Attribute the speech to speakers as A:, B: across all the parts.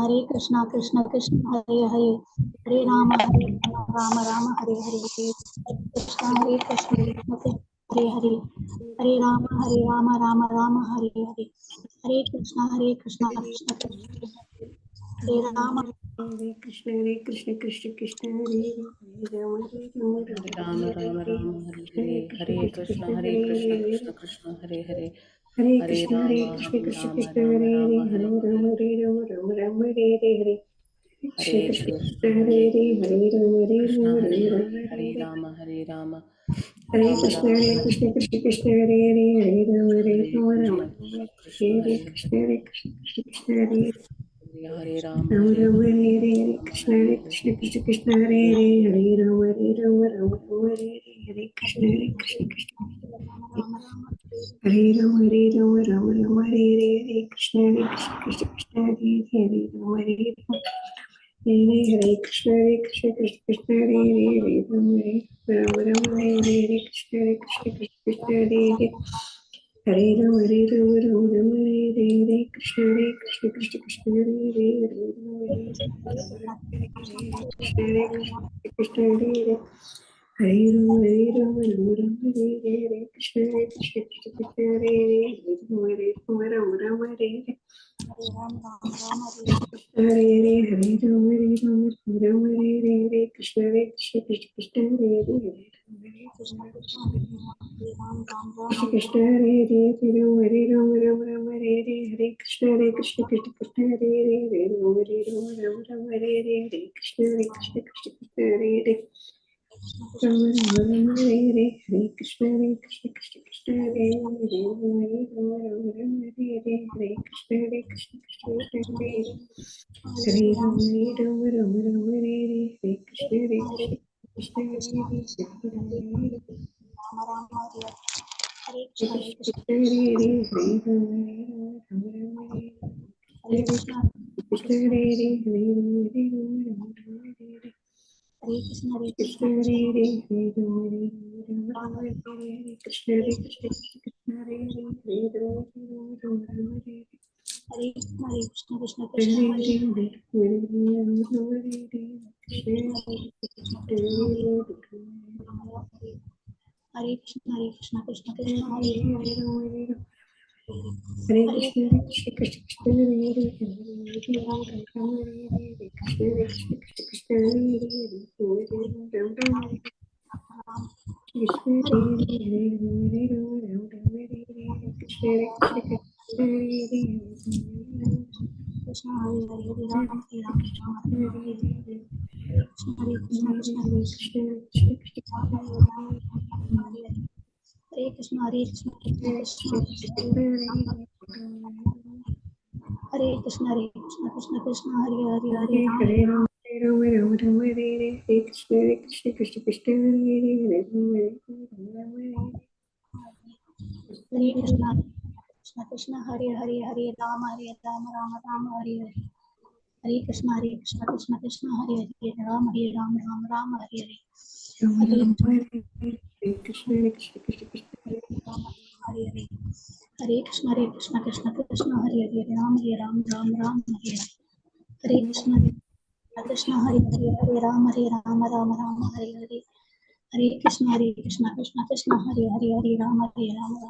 A: Hare Krishna, Krishna Krishna, Hare Hare, Hare Rama, Rama Rama, Hare Hare, Hare Krishna, Krishna Krishna, Hare Hare, Hare Rama, Rama Rama, Hare Hare, Hare Krishna, Krishna Krishna, Hare Rama.
B: Hare Krishna, Krishna Krishna, Hare Rama,
C: Rama Rama Rama Hare Hare, Hare Krishna Krishna Krishna, Hare Hare,
B: Hare
C: Hare
B: Krishna,
C: Rama
B: Krishna Krishna,
C: Rama
B: Hare
C: Rama
B: Hare,
C: Hare
B: Hare
C: Hare,
B: Rama, Rama Rama, Hare Hare, Krishna
C: Hare
B: Krishna,
C: Krishna
B: Hare
C: Hare
B: Hare, Hare Rama,
C: Krishna,
B: Rama
C: Hare Hare,
B: Rama,
C: Hare
B: Hare
C: Rama
B: Hare
C: Rama
B: Krishna,
C: Rama Hare
B: Krishna Krishna, Hare Hare, Hare Rama,
C: Hare
B: Rama
C: Krishna
B: Rama,
C: Krishna
B: Hare
C: Hare
B: Krishna, Krishna Hare
C: Hare Rama
B: Rama
C: Hare
B: Rama, Hare Hare,
C: Rama
B: Krishna
C: Hare Hare,
B: Krishna Krishna, Hare Hare, Hare Rama, Rama Rama, Hare Hare Krishna, Krishna Hare Rama, Rama Rama, Hare Hare Krishna, Krishna Krishna, Hare Hare Rama, Hare Krishna, Krishna Hare Hare Rama, Rama Hare Krishna, Krishna Hare Hare Rama, Rama Hare Hare Krishna, Krishna Hare Hare Krishna, Krishna Hare Hare Rama, Rama Hare Hare Krishna, Krishna Hare Hare Rama, Rama Hare Hare Hare, Hare Rama, Rama Hare Hare Krishna, Krishna Hare Hare Krishna Hare Hare, Hare Rama, Rama Hare Hare, Hare Krishna, Krishna Hare Hare, Rama Hare Hare, Krishna, Krishna Hare Hare, Rama Rama Hare Hare, Hare Krishna, Krishna Hare Hare, Rama Rama Hare Hare, Hare Krishna, Krishna Hare Hare, Hare Rama, Rama Hare Hare, Hare Krishna, Krishna Hare Hare, Hare Rama,
A: Hare
B: Hare
A: Krishna,
B: Krishna, Hare Hare, Hare Rama, Rama Hare
A: Hare
B: Hare,
A: Krishna,
B: Krishna Hare Hare, Hare Rama, Rama Hare Hare,
A: Hare Krishna, Hare
B: Krishna
A: Krishna,
B: Hare
A: Krishna
B: Hare, Hare Rama, Rama Hare Hare, Krishna Hare Hare, Hare Rama, Rama Hare Hare,
A: Hare Krishna, Krishna
B: Hare
A: Krishna, Hare
B: Hare, Hare Rama, Hare Hare, Krishna
A: Hare Krishna, Krishna Krishna,
B: Hare
A: Hare
B: Hare, Hare
A: Hare
B: Krishna, Krishna Hare Hare, Hare Rama, Hare Hare, Krishna Krishna Hare Hare, Hare Rama, Krishna Hare Hare, Hare Rama, Hare Hare, Krishna Krishna Hare Hare,
A: Krishna, Hare Hare, Hare
B: Hare
A: Ram, Hare Ram,
B: Krishna,
A: Ram
B: Hare
A: Ram, Hare
B: Hare,
A: Krishna, Hare Krishna, Krishna
B: Hare
A: Krishna,
B: Krishna,
A: Hare Ram, Hare Hare, Hare Krishna, Krishna Krishna,
B: Hare Hare,
A: Hare Krishna, Krishna Krishna, Hare Hare, Hare
B: Hare
A: Ram,
B: Hare Rama, Rama Hare Hare, Hare Krishna, Krishna Hare Hare, Hare Rama, Hare
A: Hare
B: Hare,
A: Krishna, Krishna Hare Hare, Hare Ram, Ram Ram, Hare Hare. Hare Krishna, Krishna Krishna, Hare Hare, Hare Ram, Ram, Hare Hare.
B: Rama
A: Hare
B: Rama Hare Hare, Krishna, Krishna
A: Ram, Hare Hare. Hare Krishna, Krishna Krishna, Hare Hare, Ram, Ram, Hare Hare. Hare Krishna, Krishna Hare Hare, Hare Ram, Ram, Hare Hare. Hare Krishna, Krishna Krishna, Hare Hare, Hare Ram, Ram, Hare Hare.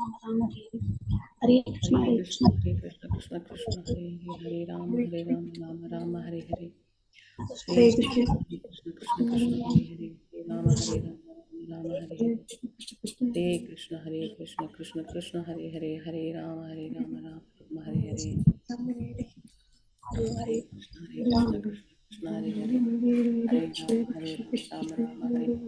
A: Hare Krishna,
C: Hare
A: Krishna
C: Krishna, Hare Krishna, Krishna Krishna, Hare Hare, Hare Rama,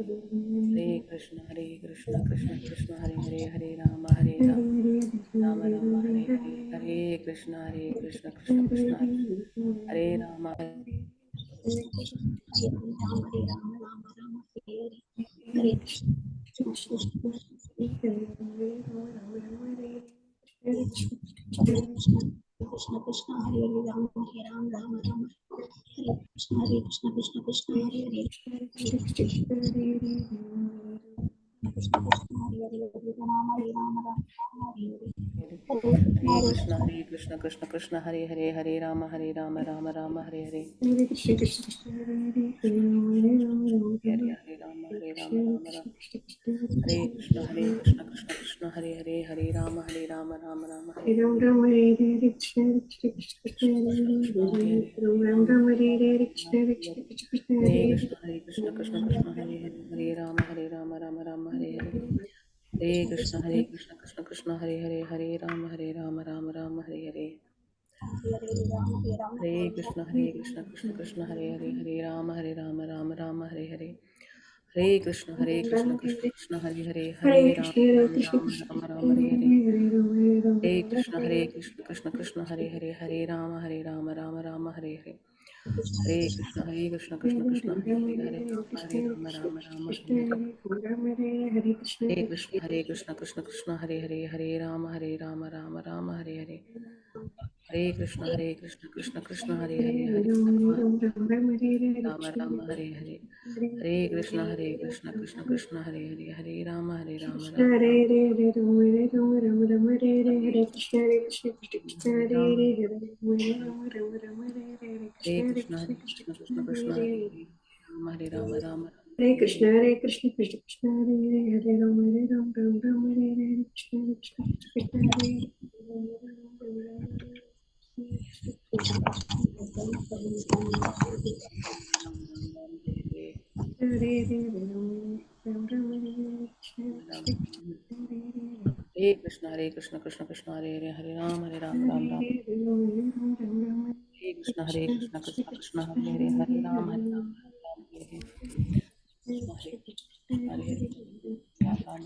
C: Rama Rama, Hare Hare. Hare
B: Hare
C: Krishna,
B: Krishna,
C: Hare Krishna, Krishna Krishna, Hare Hare, Hare Rama, Hare Rama, Rama Hare Hare. Hare Krishna, Krishna Krishna, Hare Hare, Hare Rama, Rama Hare Hare. Hare Krishna, Krishna Krishna, Hare Hare, Hare Rama, Rama Hare Hare. Hare Krishna, Krishna Krishna, Hare Hare, Hare Rama, Rama Hare Hare. Hare Krishna, Krishna Krishna, Hare Rama.
A: Hare Ram, Ram, Hare Hare. Hare Krishna, Krishna, Hare Ram, Ram. Hare Krishna, Krishna, Hare Hare. Krishna, Hare Hare, Hare Ram, Ram, Hare Hare.
C: Hare Krishna Krishna Krishna Hare Hare Hare Rama Rama Rama Hare Hare
B: Hare Krishna Krishna Krishna Hare Hare Hare Rama
C: Hare
B: Krishna
C: Rama
B: Hare
C: Rama Rama
B: Krishna
C: Hare Krishna Krishna Krishna Hare Hare Hare Rama Rama Rama Hare
B: Hare
C: Hare
B: Rama Hare Hare Krishna Krishna Krishna
C: Krishna
B: Hare
C: Krishna Hare
B: Hare
C: Hare
B: Ram
C: Hare
B: Ram
C: Rama
B: Ram Hare Hare
C: Rama
B: Krishna
C: Hare
B: Krishna
C: Hare
B: Krishna
C: Hare
B: Hare
C: Krishna Hare Hare Hare Rama Rama Hare Hare Hare Krishna Krishna Hare Hare Hare Rama Rama Hare Hare Hare Krishna Krishna Hare Hare Hare Rama Rama Hare Hare Hare Krishna Krishna Hare Hare
B: Hare
C: Hare
B: Krishna
C: Rama Rama Hare Hare Hare Krishna Krishna Hare Hare Hare Rama Rama Hare Hare Hare Krishna Krishna Hare Hare Hare Rama Hare Hare Hare Krishna Hare Hare Hare Rama Rama Hare Hare Hare Krishna Krishna Hare Hare Hare Rama Hare Hare Hare Krishna Krishna Hare Hare Hare Rama
B: Krishna Hare Hare Hare Rama Rama Hare Hare Hare Krishna Hare Krishna Krishna
C: Hare
B: Hare
C: Rama
B: Hare Rama Rama Hare Hare
C: Hare
B: Krishna Hare
C: Krishna
B: Krishna Krishna
C: Krishna
B: Hare
C: Hare
B: Hare
C: Rama Rama
B: Hare
C: Hare
B: Krishna Hare Krishna Krishna Krishna Hare Hare Hare Rama Rama Hare Hare Krishna Hare Krishna Krishna Hare Hare Ram Ram Hare Krishna Krishna Krishna Hare Hare
C: Hare Krishna Krishna Hare Hare Hare Ram
B: Hare
C: Ram Ram
B: Hare Ram Ram
C: Hare Krishna
B: Krishna
C: Krishna
B: Krishna
C: Krishna
B: Krishna
C: Hare Hare Hare Ram Ram Hare Hare Krishna Hare Krishna Hare Hare Ram Ram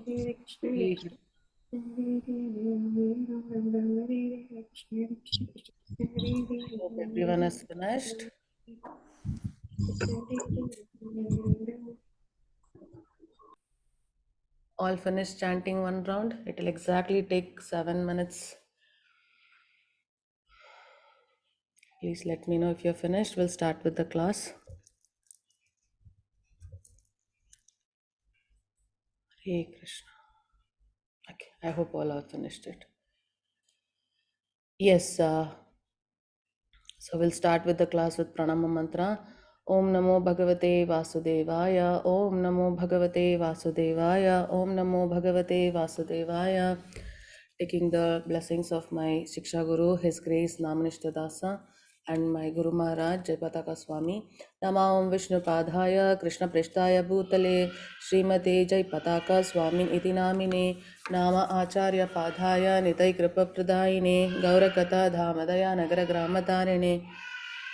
C: Hare Krishna. I hope everyone has finished. All finished chanting one round. It will exactly take 7 minutes. Please let me know if you're finished. We'll start with the class. Hare Krishna. Okay, I hope all have finished it. Yes, so we'll start with the class with Pranama Mantra. Om Namo Bhagavate Vasudevaya. Om Namo Bhagavate Vasudevaya. Om Namo Bhagavate Vasudevaya. Taking the blessings of my Shiksha Guru, His Grace Namanishta Dasa, and my Guru Maharaj Jayapataka Swami. Nama Om Vishnu Padhaya Krishna Prishtaya Bhutale Srimate Jayapataka Swami Iti Namine Nama Acharya Padhaya Nitai Kripa Pradayine Gaurakata Dhamadaya Nagara Gramatarine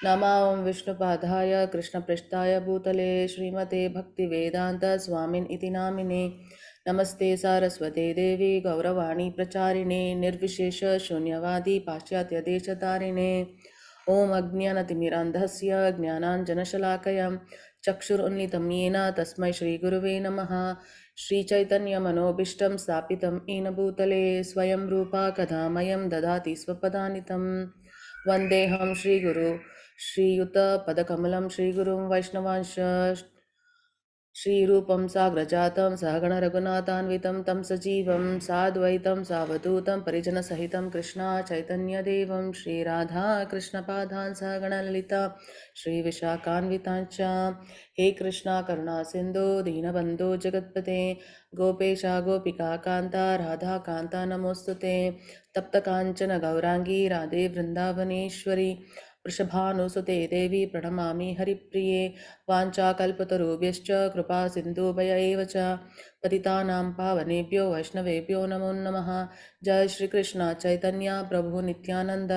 C: Nama Om Vishnu Padhaya Krishna Prishtaya Bhutale Srimate Bhakti Vedanta Swamin Iti Namine Namaste Saraswate Devi Gauravani Pracharine Nirvishesha Shunyavadi Paschatya Deshatarine Om Ajnanatimirandhasya Jnananjanashalakayam Chakshurunnitam Yena Tasmai Shri Guruve Namaha Shri Chaitanya Manobishtam Stapitam Ena Bhutale Swayam Rupa Kadhamayam Dadati Swapadanitam Vandeham Shri Guru Shri Yuta Padakamalam Shri Gurum Vaishnavansha श्रीरूपं साग्रजातं सहगण रघुनाथान्वितं तं सजीवं साद्वैतं सावधूतं परिजनसहितं कृष्णा चैतन्यदेवं श्रीराधा कृष्णपादान् सहगणललिता श्रीविशाखान्विताञ्च हे कृष्णा करुणा सिन्धो दीनबन्धो जगत्पते गोपेशा गोपिका कान्ता राधा कान्ता नमोऽस्तु ते तप्तकाञ्चन गौराङ्गी राधे वृन्दावनेश्वरी वृषभानुसुते देवी प्रणमामि हरिप्रिये वाञ्छाकल्पतरुभ्यश्च कृपा सिन्धुभय एव च पतितानां पावनेभ्यो वैष्णवेभ्यो नमो नमः जय श्री कृष्ण चैतन्य प्रभु Nityanand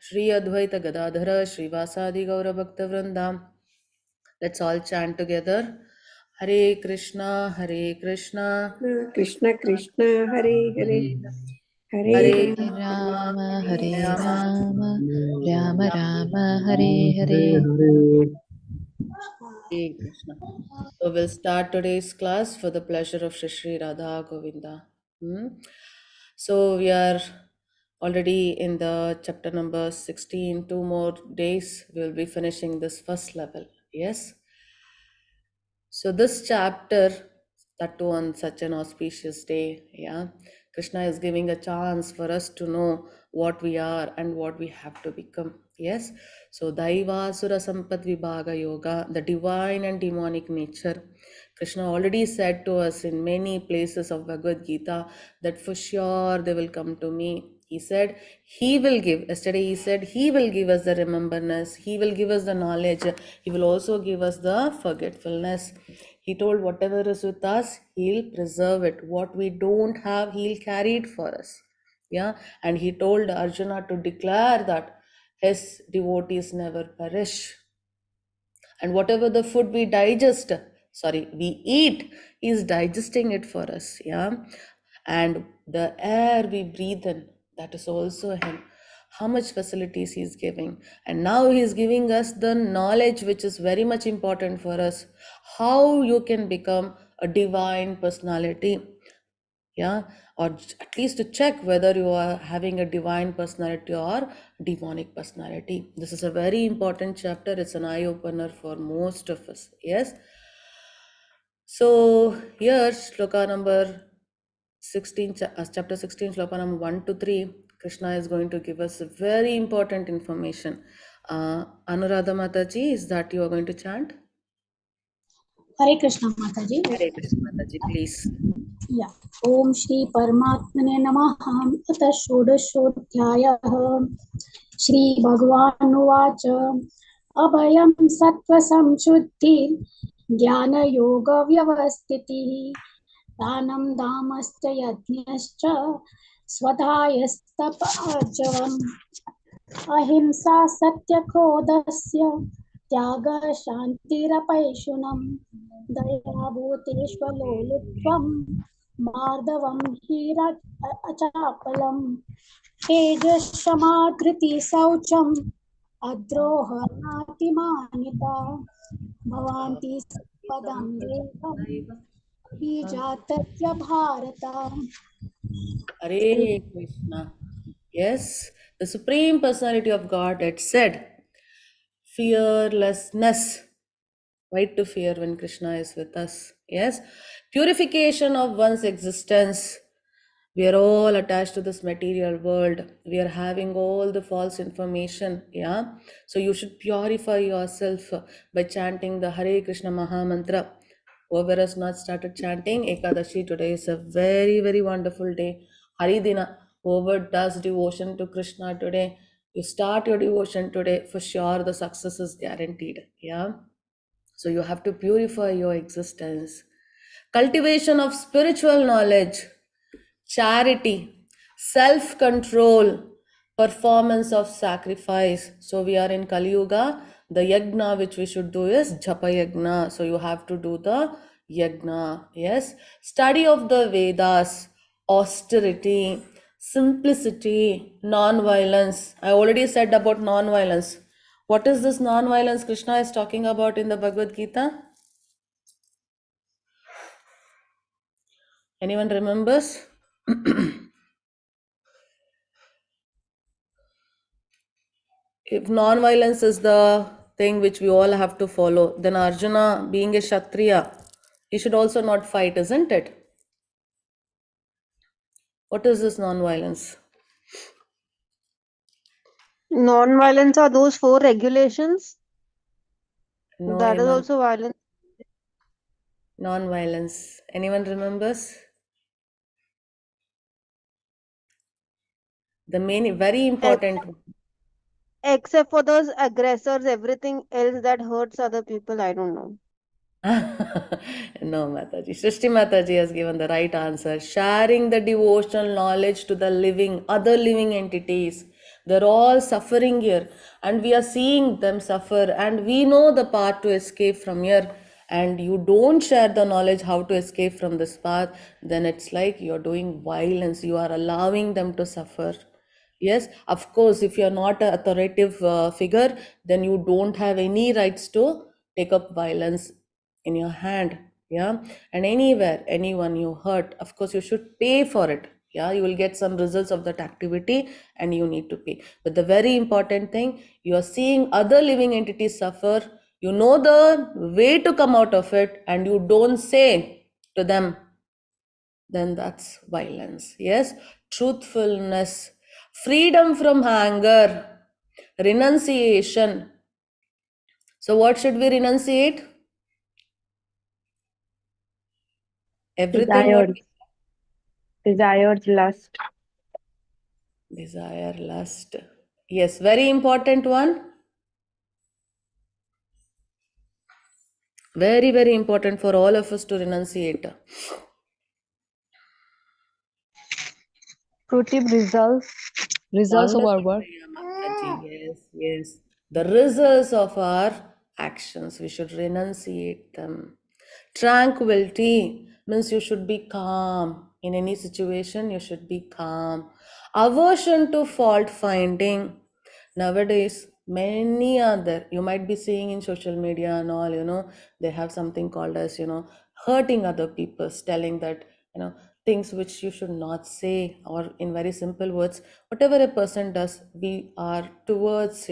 C: Shri Advaita Gadadhar श्रीवासादि गौरभक्तवृंदा. Let's all chant together. Hare Krishna
B: Krishna Krishna Hare Hare Hare
C: Hare
B: Rama
D: Rama Hare
C: Rama
D: Rama Rama Rama Hare Hare.
C: Hare Krishna. So we'll start today's class for the pleasure of Shri Shri Radha Govinda. So we are already in the chapter number 16. 2 more days we'll be finishing this first level. Yes. So this chapter, that too on such an auspicious day, yeah, Krishna is giving a chance for us to know what we are and what we have to become. Yes. So Daiva Sura Sampat Vibhaga Yoga, the divine and demonic nature. Krishna already said to us in many places of Bhagavad Gita that for sure they will come to me. He said he will give. Yesterday he said he will give us the remembrance. He will give us the knowledge. He will also give us the forgetfulness. He told whatever is with us, he'll preserve it. What we don't have, he'll carry it for us. Yeah. And he told Arjuna to declare that his devotees never perish. And whatever the food we we eat, is digesting it for us. Yeah. And the air we breathe in, that is also him. How much facilities he's giving. And now he's giving us the knowledge which is very much important for us. How you can become a divine personality. Yeah. Or at least to check whether you are having a divine personality or demonic personality. This is a very important chapter. It's an eye opener for most of us. Yes. So here shloka number 16, chapter 16, shloka number 1 to 3, Krishna is going to give us a very important information. Anuradha Mataji, is that you are going to chant?
A: Hare Krishna Mataji.
C: Hare Krishna Mataji, please.
A: Yeah. Om Shri Paramatmane Namaha. Atha Shodashodhyayah. Shri Bhagavan Uvacha. Abhayam Sattva Samshuddhi. Jnana Yoga Vyavastiti. Dhanam Dhamascha Yajnascha. Swadhyayastapa Arjavam. Ahimsa Satya Krodasya. Tyaga Shantirapayshunam. Daya Bhuteshvalolitvam. Madhavam Hira Achapalam. Tejassamakriti Saucham. Adroha Natimanita. Bhavanti Padam Devam. Bijatatya Bharata.
C: Hare Krishna. Yes, the Supreme Personality of Godhead said, fearlessness. Why to fear when Krishna is with us? Yes, purification of one's existence. We are all attached to this material world. We are having all the false information. Yeah, so you should purify yourself by chanting the Hare Krishna Maha Mantra. Whoever has not started chanting Ekadashi, today is a very, very wonderful day. Haridina, whoever does devotion to Krishna today, you start your devotion today, for sure the success is guaranteed. Yeah. So you have to purify your existence. Cultivation of spiritual knowledge, charity, self-control, performance of sacrifice. So we are in Kali Yuga. The yagna which we should do is japa yagna. So you have to do the yagna. Yes. Study of the Vedas, austerity, simplicity, non-violence. I already said about non-violence. What is this non-violence Krishna is talking about in the Bhagavad Gita? Anyone remembers? If non-violence is the thing which we all have to follow, then Arjuna, being a Kshatriya, he should also not fight, isn't it? What is this non-violence?
B: Non-violence are those 4 regulations.
C: No,
B: That is
C: Hema.
B: also violence.
C: Non-violence. Anyone remembers? The main, very important.
B: Except for those aggressors, everything else that hurts other people, I don't know.
C: No, Mataji. Srishti Mataji has given the right answer. Sharing the devotional knowledge to the living, other living entities. They're all suffering here, and we are seeing them suffer, and we know the path to escape from here. And you don't share the knowledge how to escape from this path, then it's like you're doing violence. You are allowing them to suffer. Yes, of course, if you're not an authoritative figure, then you don't have any rights to take up violence in your hand. Yeah, and anywhere, anyone you hurt, of course, you should pay for it. Yeah, you will get some results of that activity and you need to pay. But the very important thing, you are seeing other living entities suffer, you know the way to come out of it, and you don't say to them, then that's violence. Yes, truthfulness, freedom from anger, renunciation. So what should we renunciate? Everything what
B: Desires, desires, lust.
C: we desire, lust. Yes, very important one. Very, very important for all of us to renunciate.
B: Fruitive results.
D: Results of our
C: Wonderful,
D: work.
C: Priya Mataji. Yes, yes. The results of our actions, we should renunciate them. Tranquility means you should be calm. In any situation, you should be calm. Aversion to fault finding. Nowadays, many other, you might be seeing in social media and all, they have something called as, hurting other people, telling that, things which you should not say, or in very simple words, whatever a person does, we are towards,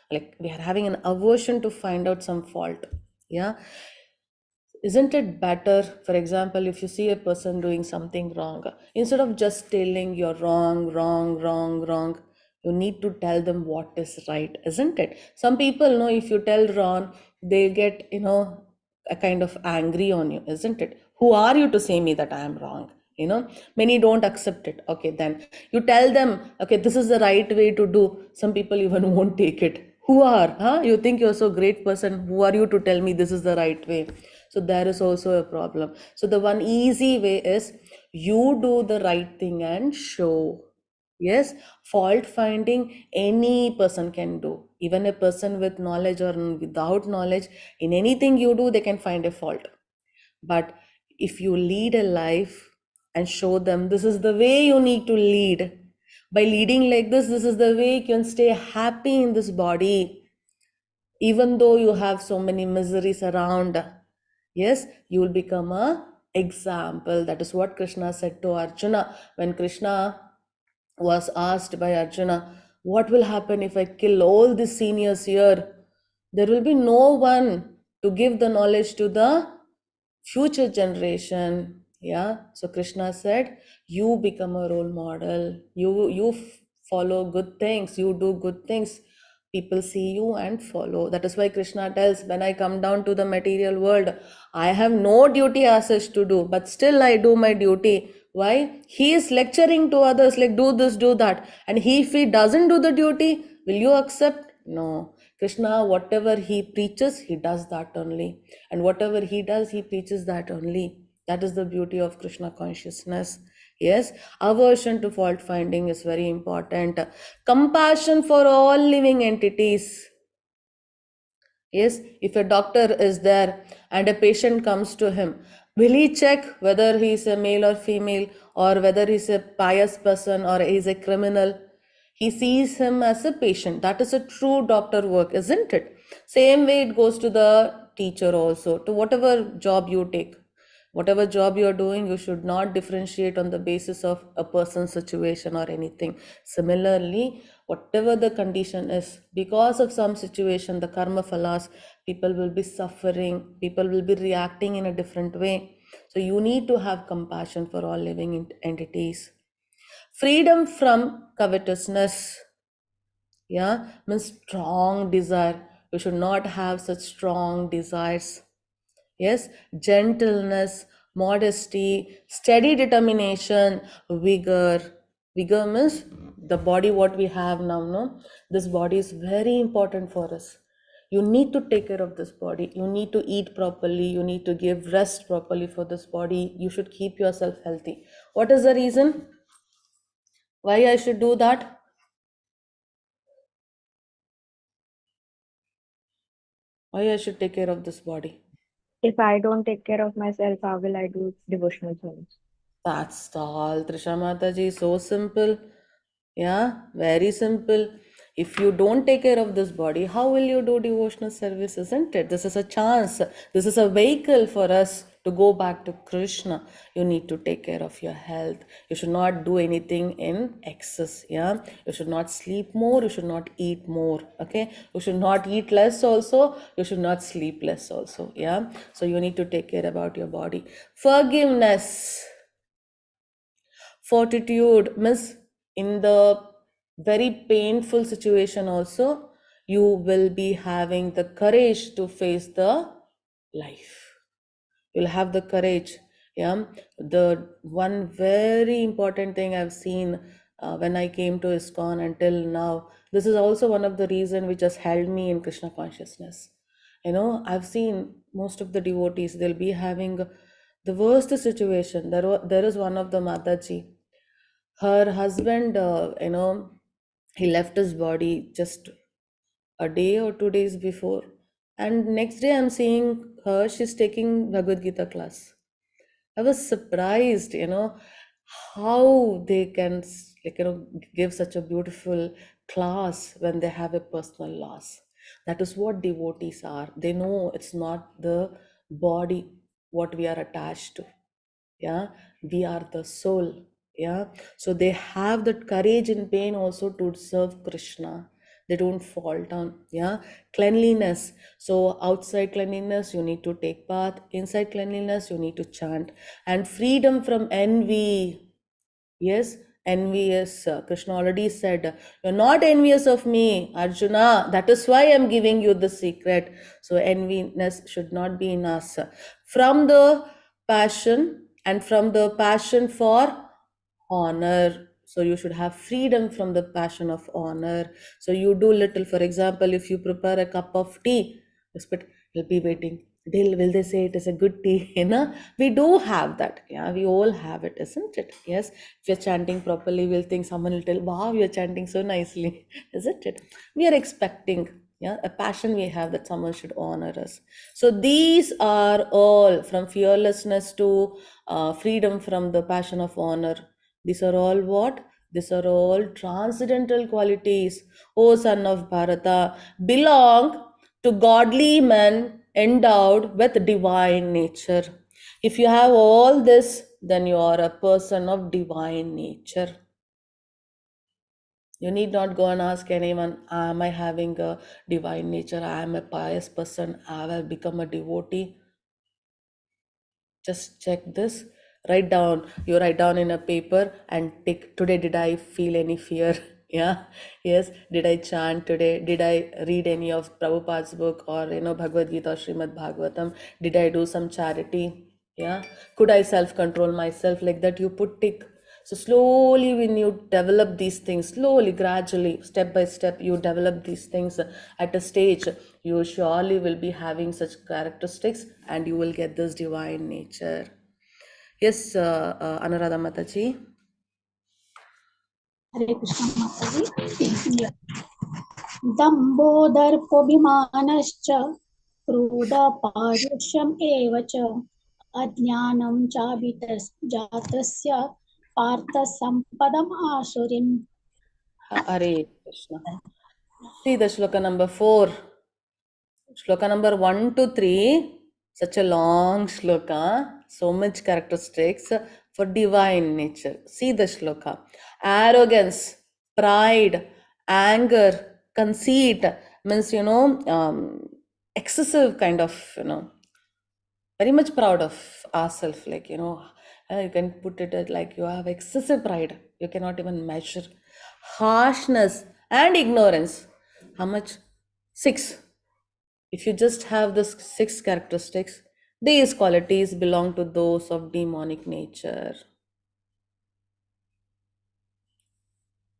C: like we are having an aversion to find out some fault. Yeah, isn't it better, for example, if you see a person doing something wrong, instead of just telling you're wrong, wrong, wrong, wrong, you need to tell them what is right, isn't it? Some people know if you tell wrong, they get, a kind of angry on you, isn't it? Who are you to say me that I am wrong? Many don't accept it. Okay, then you tell them, okay, this is the right way to do. Some people even won't take it. Who are, huh? You think you're so great person. Who are you to tell me this is the right way? So there is also a problem. So the one easy way is you do the right thing and show. Yes, fault finding any person can do. Even a person with knowledge or without knowledge, in anything you do, they can find a fault. But if you lead a life and show them this is the way you need to lead, by leading like this is the way you can stay happy in this body, even though you have so many miseries around. Yes, you will become a example. That is what Krishna said to Arjuna when Krishna was asked by Arjuna, what will happen if I kill all the seniors here? There will be no one to give the knowledge to the future generation. Yeah, so Krishna said, you become a role model. You follow good things, you do good things, people see you and follow. That is why Krishna tells, when I come down to the material world, I have no duty as such to do, but still I do my duty. Why? He is lecturing to others like do this, do that, and if he doesn't do the duty, will you accept? No. Krishna, whatever he preaches, he does that only, and whatever he does, he preaches that only. That is the beauty of Krishna consciousness. Yes, aversion to fault finding is very important. Compassion for all living entities. Yes, if a doctor is there and a patient comes to him, will he check whether he is a male or female, or whether he is a pious person or he is a criminal? He sees him as a patient. That is a true doctor work, isn't it? Same way it goes to the teacher also, to whatever job you take. Whatever job you are doing, you should not differentiate on the basis of a person's situation or anything. Similarly, whatever the condition is, because of some situation, the karma phalas, people will be suffering, people will be reacting in a different way. So you need to have compassion for all living entities. Freedom from covetousness. Yeah, means strong desire. You should not have such strong desires. Yes, gentleness, modesty, steady determination, vigor. Vigor means the body what we have now, no? This body is very important for us. You need to take care of this body. You need to eat properly. You need to give rest properly for this body. You should keep yourself healthy. What is the reason why I should do that? Why I should take care of this body?
B: If I don't take care of myself, how will I do devotional service?
C: That's all, Trisha Mataji. So simple. Yeah, very simple. If you don't take care of this body, how will you do devotional service, isn't it? This is a chance. This is a vehicle for us to go back to Krishna. You need to take care of your health. You should not do anything in excess. Yeah, you should not sleep more. You should not eat more. Okay, you should not eat less also. You should not sleep less also. Yeah, so you need to take care about your body. Forgiveness. Fortitude means in the very painful situation also, you will be having the courage to face the life. You'll have the courage. Yeah, the one very important thing I've seen when I came to ISKCON until now, this is also one of the reason which has held me in Krishna consciousness. I've seen most of the devotees, they'll be having the worst situation. There is one of the Mataji, her husband, he left his body just a day or 2 days before, and next day I'm seeing her, she's taking Bhagavad Gita class. I was surprised, how they can give such a beautiful class when they have a personal loss. That is what devotees are. They know it's not the body what we are attached to. Yeah, we are the soul. Yeah, so they have that courage in pain also to serve Krishna. They don't fall down. Yeah, cleanliness. So outside cleanliness you need to take bath, inside cleanliness you need to chant, and freedom from envy. Yes, envious. Krishna already said, you're not envious of me, Arjuna. That is why I'm giving you the secret. So, enviness should not be in us. From the passion and from the passion for honor. So, you should have freedom from the passion of honor. So, you do little, for example, if you prepare a cup of tea, but you'll be waiting. Will they say it is a good tea? We do have that. Yeah, we all have it, isn't it? Yes. If you're chanting properly, we'll think someone will tell, wow, you're chanting so nicely, isn't it? We are expecting, yeah, a passion we have that someone should honor us. So these are all from fearlessness to freedom from the passion of honor. These are all what? These are all transcendental qualities, O son of Bharata, belong to godly men endowed with divine nature. If you have all this, then you are a person of divine nature. You need not go and ask anyone, am I having a divine nature? I am a pious person. I will become a devotee. Just check this. Write down in a paper and take, today did I feel any fear? Yeah, yes. Did I chant today? Did I read any of Prabhupada's book or Bhagavad Gita or Srimad Bhagavatam? Did I do some charity? Yeah. Could I self-control myself? Like that, you put tick. So slowly when you develop these things, slowly, gradually, step by step, you develop these things at a stage, you surely will be having such characteristics and you will get this divine nature. Yes, Anuradha Mataji.
A: Hare Krishna Mataji. Yeah. दम्भो दर्पोऽभिमानश्च क्रोधपारुष्यम् एव च अज्ञानं जातस्य Partha सम्पदम् आसुरीम्.
C: Hare Krishna. See the shloka number 4. Shloka number 1 to 3. Such a long shloka. So much characteristics for divine nature. See the shloka. Arrogance, pride, anger, conceit means, excessive kind of, very much proud of ourselves. Like, you can put it as like you have excessive pride. You cannot even measure. Harshness and ignorance. How much? 6. If you just have this 6 characteristics, these qualities belong to those of demonic nature.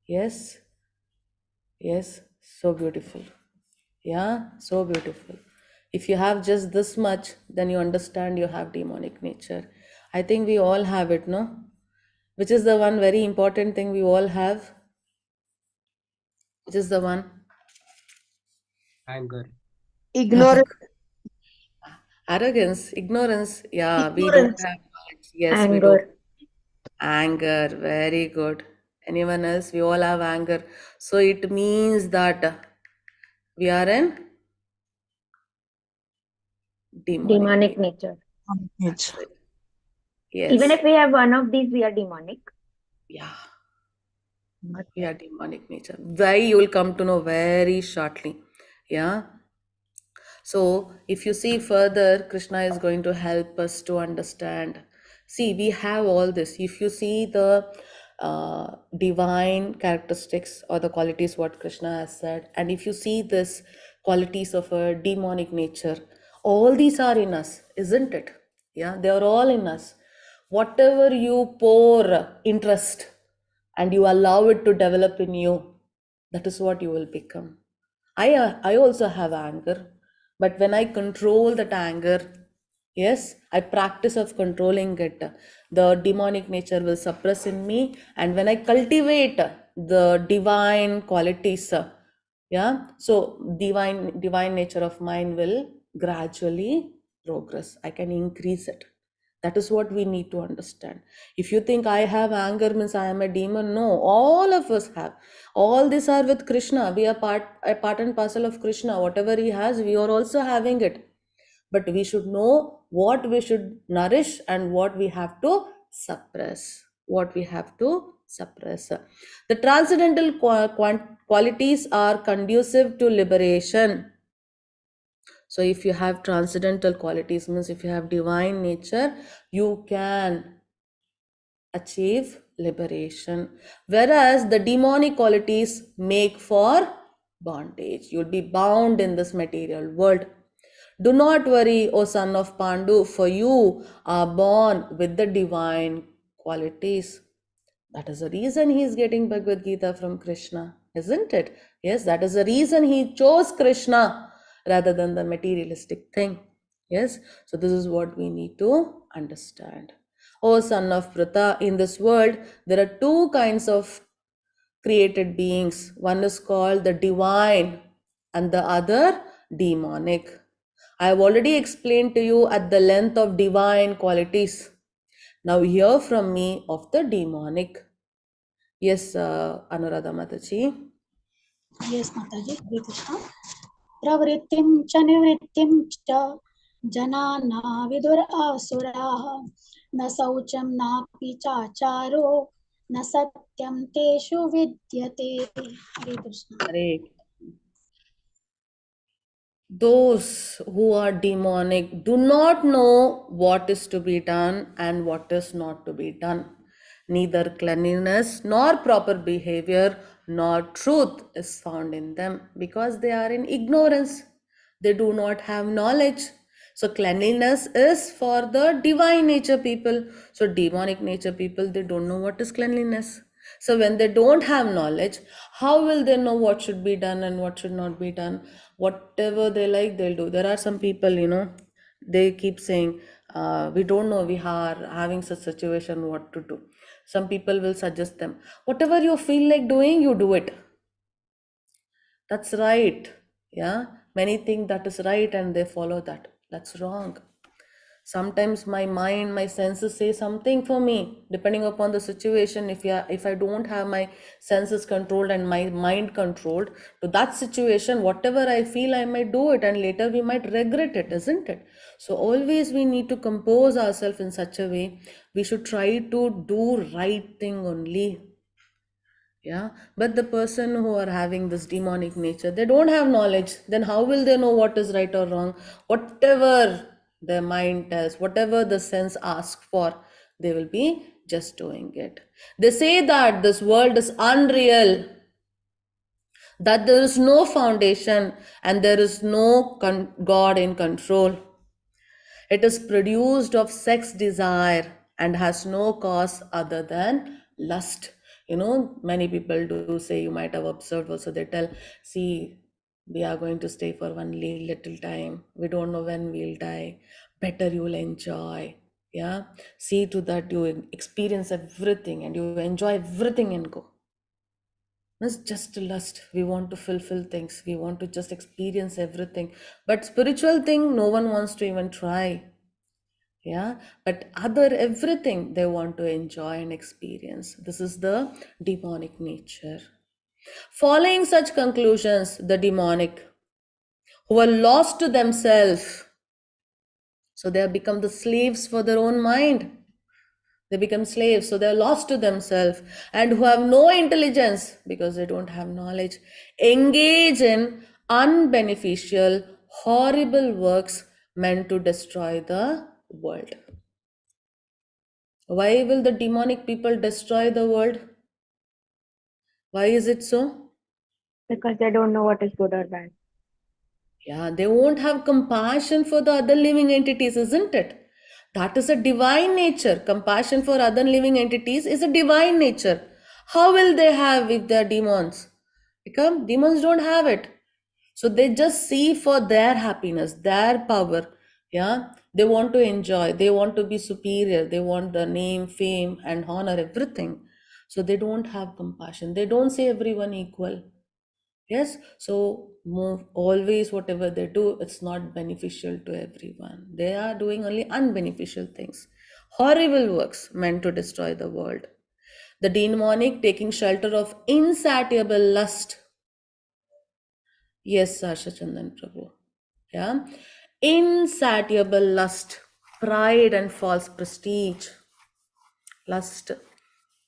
C: Yes, yes, so beautiful. Yeah, so beautiful. If you have just this much, then you understand you have demonic nature. I think we all have it, no? Which is the one very important thing we all have? Which is the one?
E: Anger.
B: Ignorance.
C: Arrogance, ignorance. Yeah, we don't
B: Ignorance.
C: have knowledge. Yes, we do.
B: Anger.
C: Anger, very good. Anyone else? We all have anger. So it means that we are in demonic
B: Demonic
C: nature.
B: nature.
C: That's it. Yes.
B: Even if we have one of these, we are demonic.
C: Yeah,
B: Not
C: we are demonic nature. Why, you will come to know very shortly. Yeah. So if you see further, Krishna is going to help us to understand. See, we have all this. If you see the divine characteristics or the qualities what Krishna has said. And if you see this qualities of a demonic nature, all these are in us, isn't it? Yeah, they are all in us. Whatever you pour interest and you allow it to develop in you, that is what you will become. I also have anger, but when I control that anger, yes, I practice of controlling it, the demonic nature will suppress in me. And when I cultivate the divine qualities, yeah, so divine nature of mine will gradually progress. I can increase it. That is what we need to understand. If you think I have anger means I am a demon, no, all of us have. All these are with Krishna. We are a part and parcel of Krishna. Whatever he has, we are also having it. But we should know what we should nourish and what we have to suppress. What we have to suppress. The transcendental qualities are conducive to liberation. So if you have transcendental qualities, means if you have divine nature, you can achieve liberation. Whereas the demonic qualities make for bondage. You'll be bound in this material world. Do not worry, O son of Pandu, for you are born with the divine qualities. That is the reason he is getting Bhagavad Gita from Krishna, isn't it? Yes, that is the reason he chose Krishna rather than the materialistic thing. Yes, so this is what we need to understand. O son of Pritha, in this world, there are two kinds of created beings. One is called the divine and the other demonic. I have already explained to you at the length of divine qualities. Now hear from me of the demonic. Yes, Anuradha Mataji.
A: Yes, Mataji. Hare Krishna. Pravrittim cha nivrittim cha janana vidur asuraha na saucham na pichacharo na satyam teshu vidyate. Hare Krishna.
C: Hare. Those who are demonic do not know what is to be done and what is not to be done. Neither cleanliness nor proper behavior nor truth is found in them because they are in ignorance. They do not have knowledge. So cleanliness is for the divine nature people. So demonic nature people, they don't know what is cleanliness. So when they don't have knowledge, how will they know what should be done and what should not be done? Whatever they like, they'll do. There are some people, they keep saying, we don't know, we are having such situation, what to do. Some people will suggest them, whatever you feel like doing, you do it. That's right. Yeah. Many think that is right and they follow that. That's wrong. Sometimes my mind, my senses say something for me, depending upon the situation. If I don't have my senses controlled and my mind controlled to that situation, whatever I feel, I might do it, and later we might regret it, isn't it? So always we need to compose ourselves in such a way. We should try to do right thing only. Yeah, but the person who are having this demonic nature, they don't have knowledge. Then how will they know what is right or wrong? Whatever their mind tells, whatever the sense asks for, they will be just doing it. They say that this world is unreal, that there is no foundation and there is no God in control. It is produced of sex desire and has no cause other than lust. Many people do say, you might have observed also, they tell, see, we are going to stay for one little time. We don't know when we'll die. Better you will enjoy. Yeah. See to that you experience everything and you enjoy everything and go. It's just lust. We want to fulfill things. We want to just experience everything. But spiritual thing, no one wants to even try. Yeah, but other everything they want to enjoy and experience. This is the demonic nature. Following such conclusions, the demonic, who are lost to themselves, so they have become the slaves for their own mind. They become slaves, so they are lost to themselves, and who have no intelligence because they don't have knowledge, engage in unbeneficial, horrible works meant to destroy the world. Why will the demonic people destroy the world? Why is it so?
E: Because they don't know what is good or bad.
C: Yeah, they won't have compassion for the other living entities, isn't it? That is a divine nature. Compassion for other living entities is a divine nature. How will they have if they're demons? Because demons don't have it. So they just see for their happiness, their power. Yeah, they want to enjoy, they want to be superior, they want the name, fame, and honor, everything. So they don't have compassion. They don't see everyone equal. Yes, so move always whatever they do, it's not beneficial to everyone. They are doing only unbeneficial things, horrible works meant to destroy the world. The demonic taking shelter of insatiable lust. Yes, Sasha Chandan Prabhu. Yeah, insatiable lust, pride and false prestige, lust,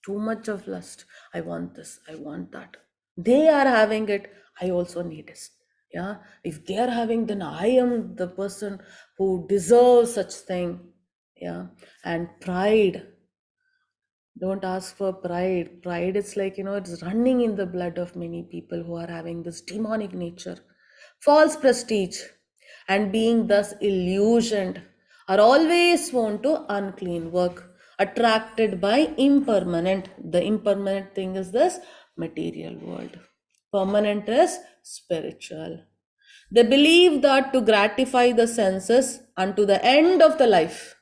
C: too much of lust. I want this, I want that. They are having it, I also need it. Yeah, if they are having, then I am the person who deserves such thing. Yeah, and pride, don't ask for pride. Pride is like, it's running in the blood of many people who are having this demonic nature. False prestige and being thus illusioned are always sworn to unclean work, attracted by impermanent. The impermanent thing is this material world. Permanent is spiritual. They believe that to gratify the senses unto the end of the life,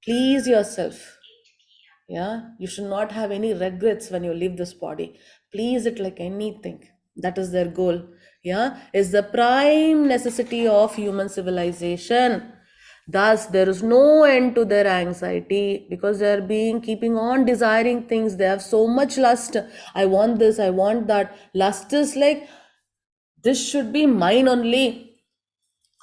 C: please yourself. Yeah, you should not have any regrets when you leave this body. Please it like anything. That is their goal. Yeah, is the prime necessity of human civilization. Thus, there is no end to their anxiety because they are being keeping on desiring things. They have so much lust. I want this, I want that. Lust is like, this should be mine only.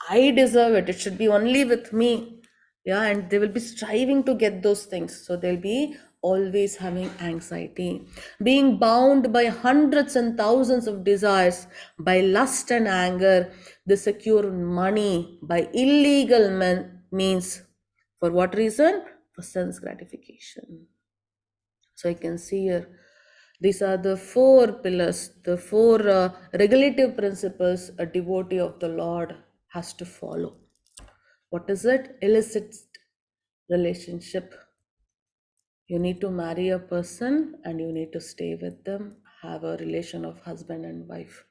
C: I deserve it. It should be only with me. Yeah, and they will be striving to get those things. So they'll be always having anxiety, being bound by hundreds and thousands of desires, by lust and anger. They secure money by illegal means. For what reason? For sense gratification. So I can see here, these are the four pillars, the four regulative principles a devotee of the Lord has to follow. What is it? Illicit relationship. You need to marry a person and you need to stay with them, have a relation of husband and wife,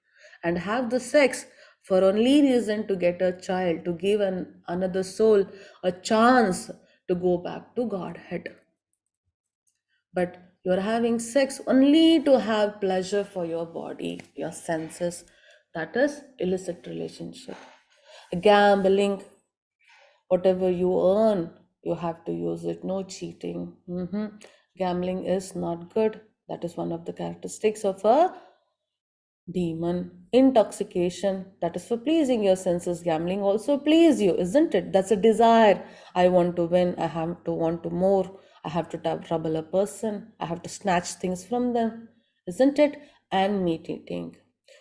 C: and have the sex for only reason to get a child, to give another soul a chance to go back to Godhead. But you're having sex only to have pleasure for your body, your senses. That is illicit relationship. Gambling, whatever you earn, you have to use it. No cheating. Gambling is not good. That is one of the characteristics of a demon. Intoxication, that is for pleasing your senses. Gambling also please you, isn't it? That's a desire. I want to win, I have to want to more, I have to trouble a person, I have to snatch things from them, isn't it? And meat eating.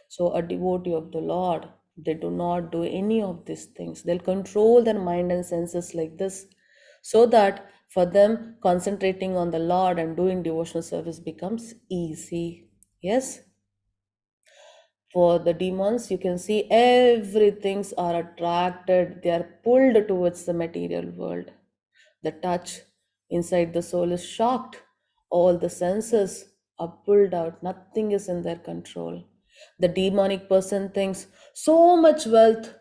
C: So a devotee of the Lord, they do not do any of these things. They'll control their mind and senses like this, so that for them concentrating on the Lord and doing devotional service becomes easy. Yes. For the demons, you can see everything's are attracted, they are pulled towards the material world. The touch inside the soul is shocked. All the senses are pulled out, nothing is in their control. The demonic person thinks, so much wealth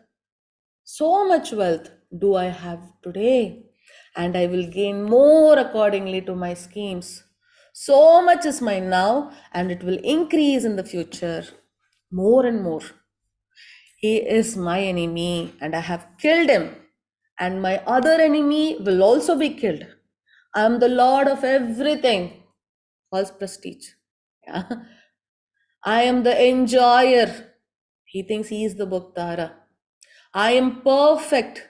C: do I have today, and I will gain more accordingly to my schemes. So much is mine now, and it will increase in the future more and more. He is my enemy, and I have killed him, and my other enemy will also be killed. I am the Lord of everything. False prestige. Yeah. I am the enjoyer. He thinks he is the Bhaktara. I am perfect,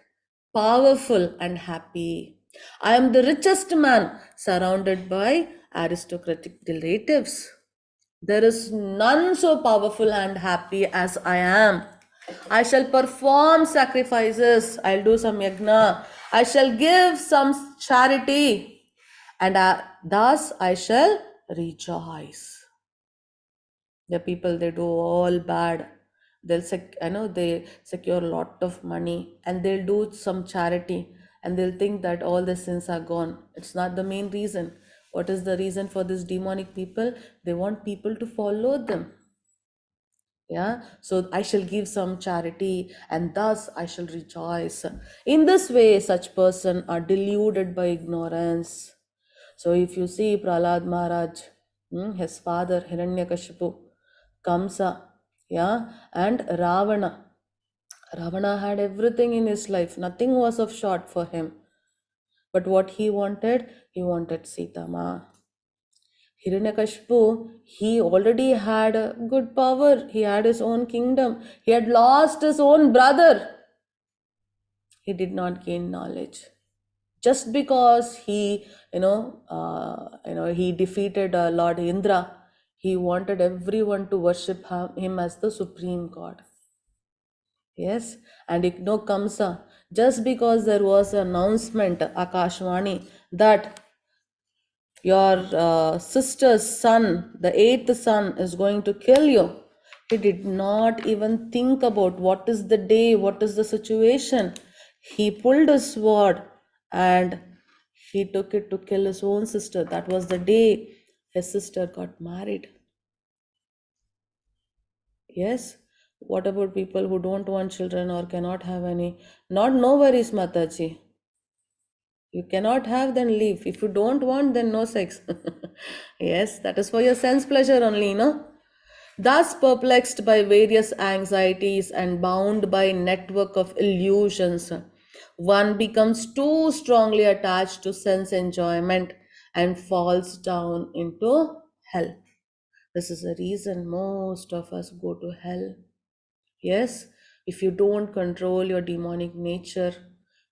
C: powerful, and happy. I am the richest man, surrounded by aristocratic relatives. There is none so powerful and happy as I am. I shall perform sacrifices. I'll do some yajna. I shall give some charity. And thus I shall rejoice. The people, they do all bad. They secure a lot of money and they'll do some charity and they'll think that all the sins are gone. It's not the main reason. What is the reason for this demonic people? They want people to follow them. Yeah, so I shall give some charity and thus I shall rejoice. In this way, such person are deluded by ignorance. So if you see Prahlad Maharaj, his father Hiranyakashipu, Kamsa, yeah, and Ravana. Ravana had everything in his life, nothing was of short for him. But what he wanted Sita Ma. Hiranyakashipu, he already had a good power. He had his own kingdom. He had lost his own brother. He did not gain knowledge. Just because he defeated Lord Indra, he wanted everyone to worship him as the supreme God. Yes, and Kamsa, just because there was an announcement, Akashvani, that your sister's son, the 8th son, is going to kill you. He did not even think about what is the day, what is the situation. He pulled his sword and he took it to kill his own sister. That was the day his sister got married. Yes. What about people who don't want children or cannot have any? No worries, Mataji. You cannot have, then leave. If you don't want, then no sex. Yes, that is for your sense pleasure only, no? Thus perplexed by various anxieties and bound by network of illusions, one becomes too strongly attached to sense enjoyment and falls down into hell. This is the reason most of us go to hell. Yes, if you don't control your demonic nature,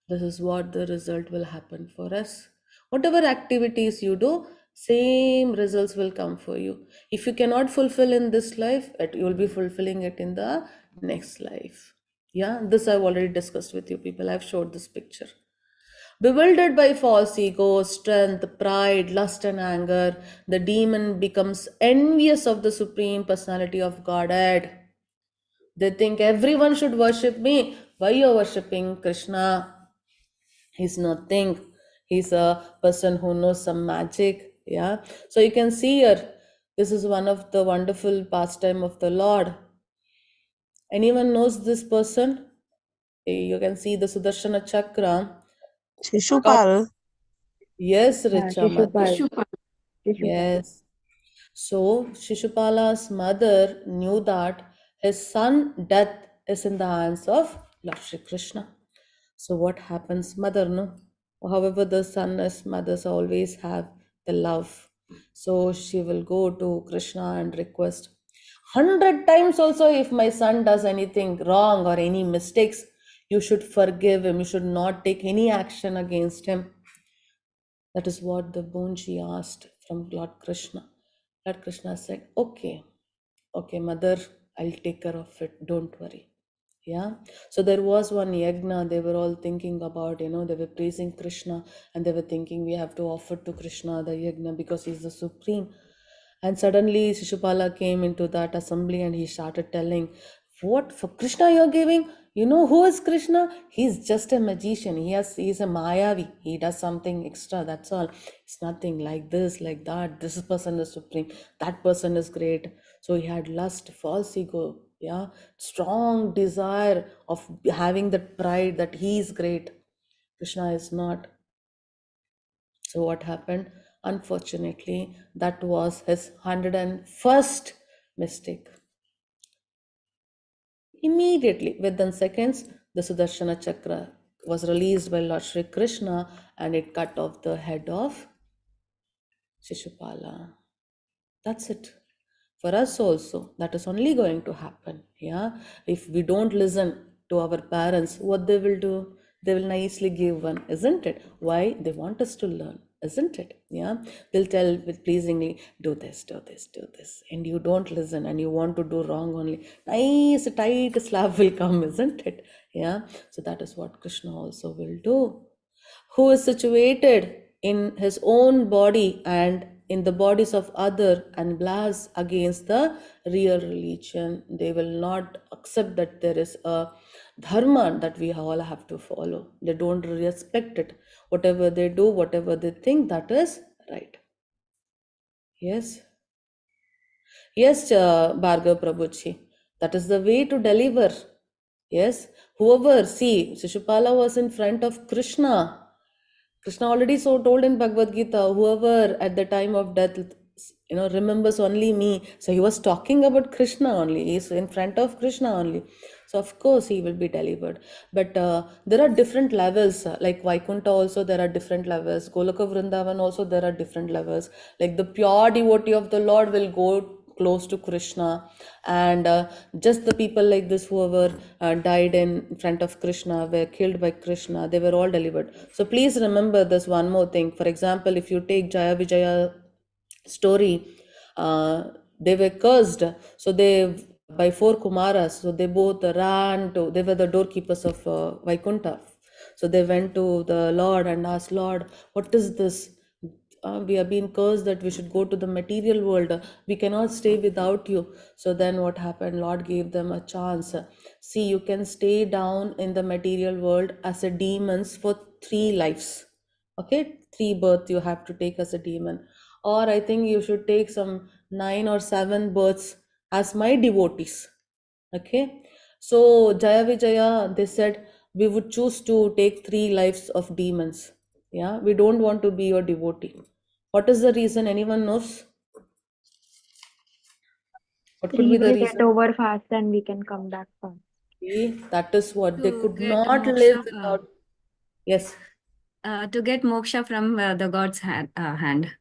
C: this is what the result will happen for us. Whatever activities you do, same results will come for you. If you cannot fulfill in this life, you will be fulfilling it in the next life. Yeah, this I've already discussed with you people. I've showed this picture. Bewildered by false ego, strength, pride, lust, and anger, the demon becomes envious of the Supreme Personality of Godhead. They think everyone should worship me. Why you're worshipping Krishna? He's nothing. He's a person who knows some magic. Yeah. So you can see here, this is one of the wonderful pastime of the Lord. Anyone knows this person? You can see the Sudarshana Chakra.
F: Shishupal.
C: Yes,
E: Yeah,
C: Richa Mati.
E: Shishupal.
C: Yes. So Shishupala's mother knew that his son death is in the hands of Lord Shri Krishna. So what happens, mother, no? However, the son as mothers always have the love. So she will go to Krishna and request 100 times also, if my son does anything wrong or any mistakes, you should forgive him. You should not take any action against him. That is what the boon she asked from Lord Krishna. Lord Krishna said, okay, mother, I'll take care of it. Don't worry. Yeah. So there was one yagna, they were all thinking about, they were praising Krishna and they were thinking we have to offer to Krishna the yagna because he's the supreme. And suddenly Shishupala came into that assembly and he started telling, what for Krishna you're giving? You know who is Krishna? He's just a magician. He's a Mayavi. He does something extra. That's all. It's nothing like this, like that. This person is supreme. That person is great. So he had lust, false ego, yeah, strong desire of having that pride that he is great. Krishna is not. So what happened? Unfortunately, that was his 101st mistake. Immediately, within seconds, the Sudarshana Chakra was released by Lord Shri Krishna and it cut off the head of Shishupala. That's it. For us also, that is only going to happen. Yeah. If we don't listen to our parents, what they will do? They will nicely give one, isn't it? Why? They want us to learn, isn't it? Yeah. They'll tell with pleasingly, do this, do this, do this. And you don't listen and you want to do wrong only. Nice, tight slap will come, isn't it? Yeah. So that is what Krishna also will do. Who is situated in his own body and in the bodies of other and blast against the real religion. They will not accept that there is a dharma that we all have to follow. They don't respect it. Whatever they do, whatever they think, that is right. Yes. Yes, Bhargav Prabhuji. That is the way to deliver. Yes. Whoever, see, Shishupala was in front of Krishna. Krishna already so told in Bhagavad Gita, whoever at the time of death, remembers only me. So he was talking about Krishna only. He is in front of Krishna only. So of course he will be delivered. But there are different levels. Like Vaikuntha also there are different levels. Goloka Vrindavan also there are different levels. Like the pure devotee of the Lord will go close to Krishna, and just the people like this whoever died in front of Krishna were killed by Krishna, they were all delivered. So please remember this one more thing. For example, if you take Jaya Vijaya story, they were cursed, so they by four Kumaras, so they both ran to, they were the doorkeepers of Vaikuntha. So they went to the Lord and asked, Lord, what is this? We have been cursed that we should go to the material world. We cannot stay without you. So then what happened? Lord gave them a chance. See, you can stay down in the material world as a demons for 3 lives. Okay, 3 births you have to take as a demon. Or I think you should take some 9 or 7 births as my devotees. Okay, so Jaya Vijaya, they said, we would choose to take 3 lives of demons. Yeah, we don't want to be your devotee. What is the reason? Anyone knows? What could be
E: He
C: the
E: will get
C: reason?
E: over fast and we can come back fast.
C: See, that is what they
G: To
C: could
G: get
C: not live
G: moksha,
C: without. Yes.
G: to get moksha from the God's hand.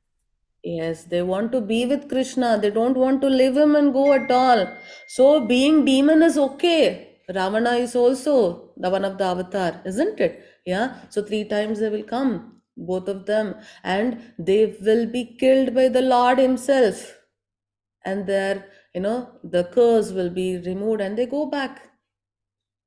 C: Yes, they want to be with Krishna. They don't want to leave him and go at all. So being demon is okay. Ravana is also the one of the avatar, isn't it? Yeah. So 3 times they will come, both of them, and they will be killed by the Lord himself. And their, the curse will be removed and they go back.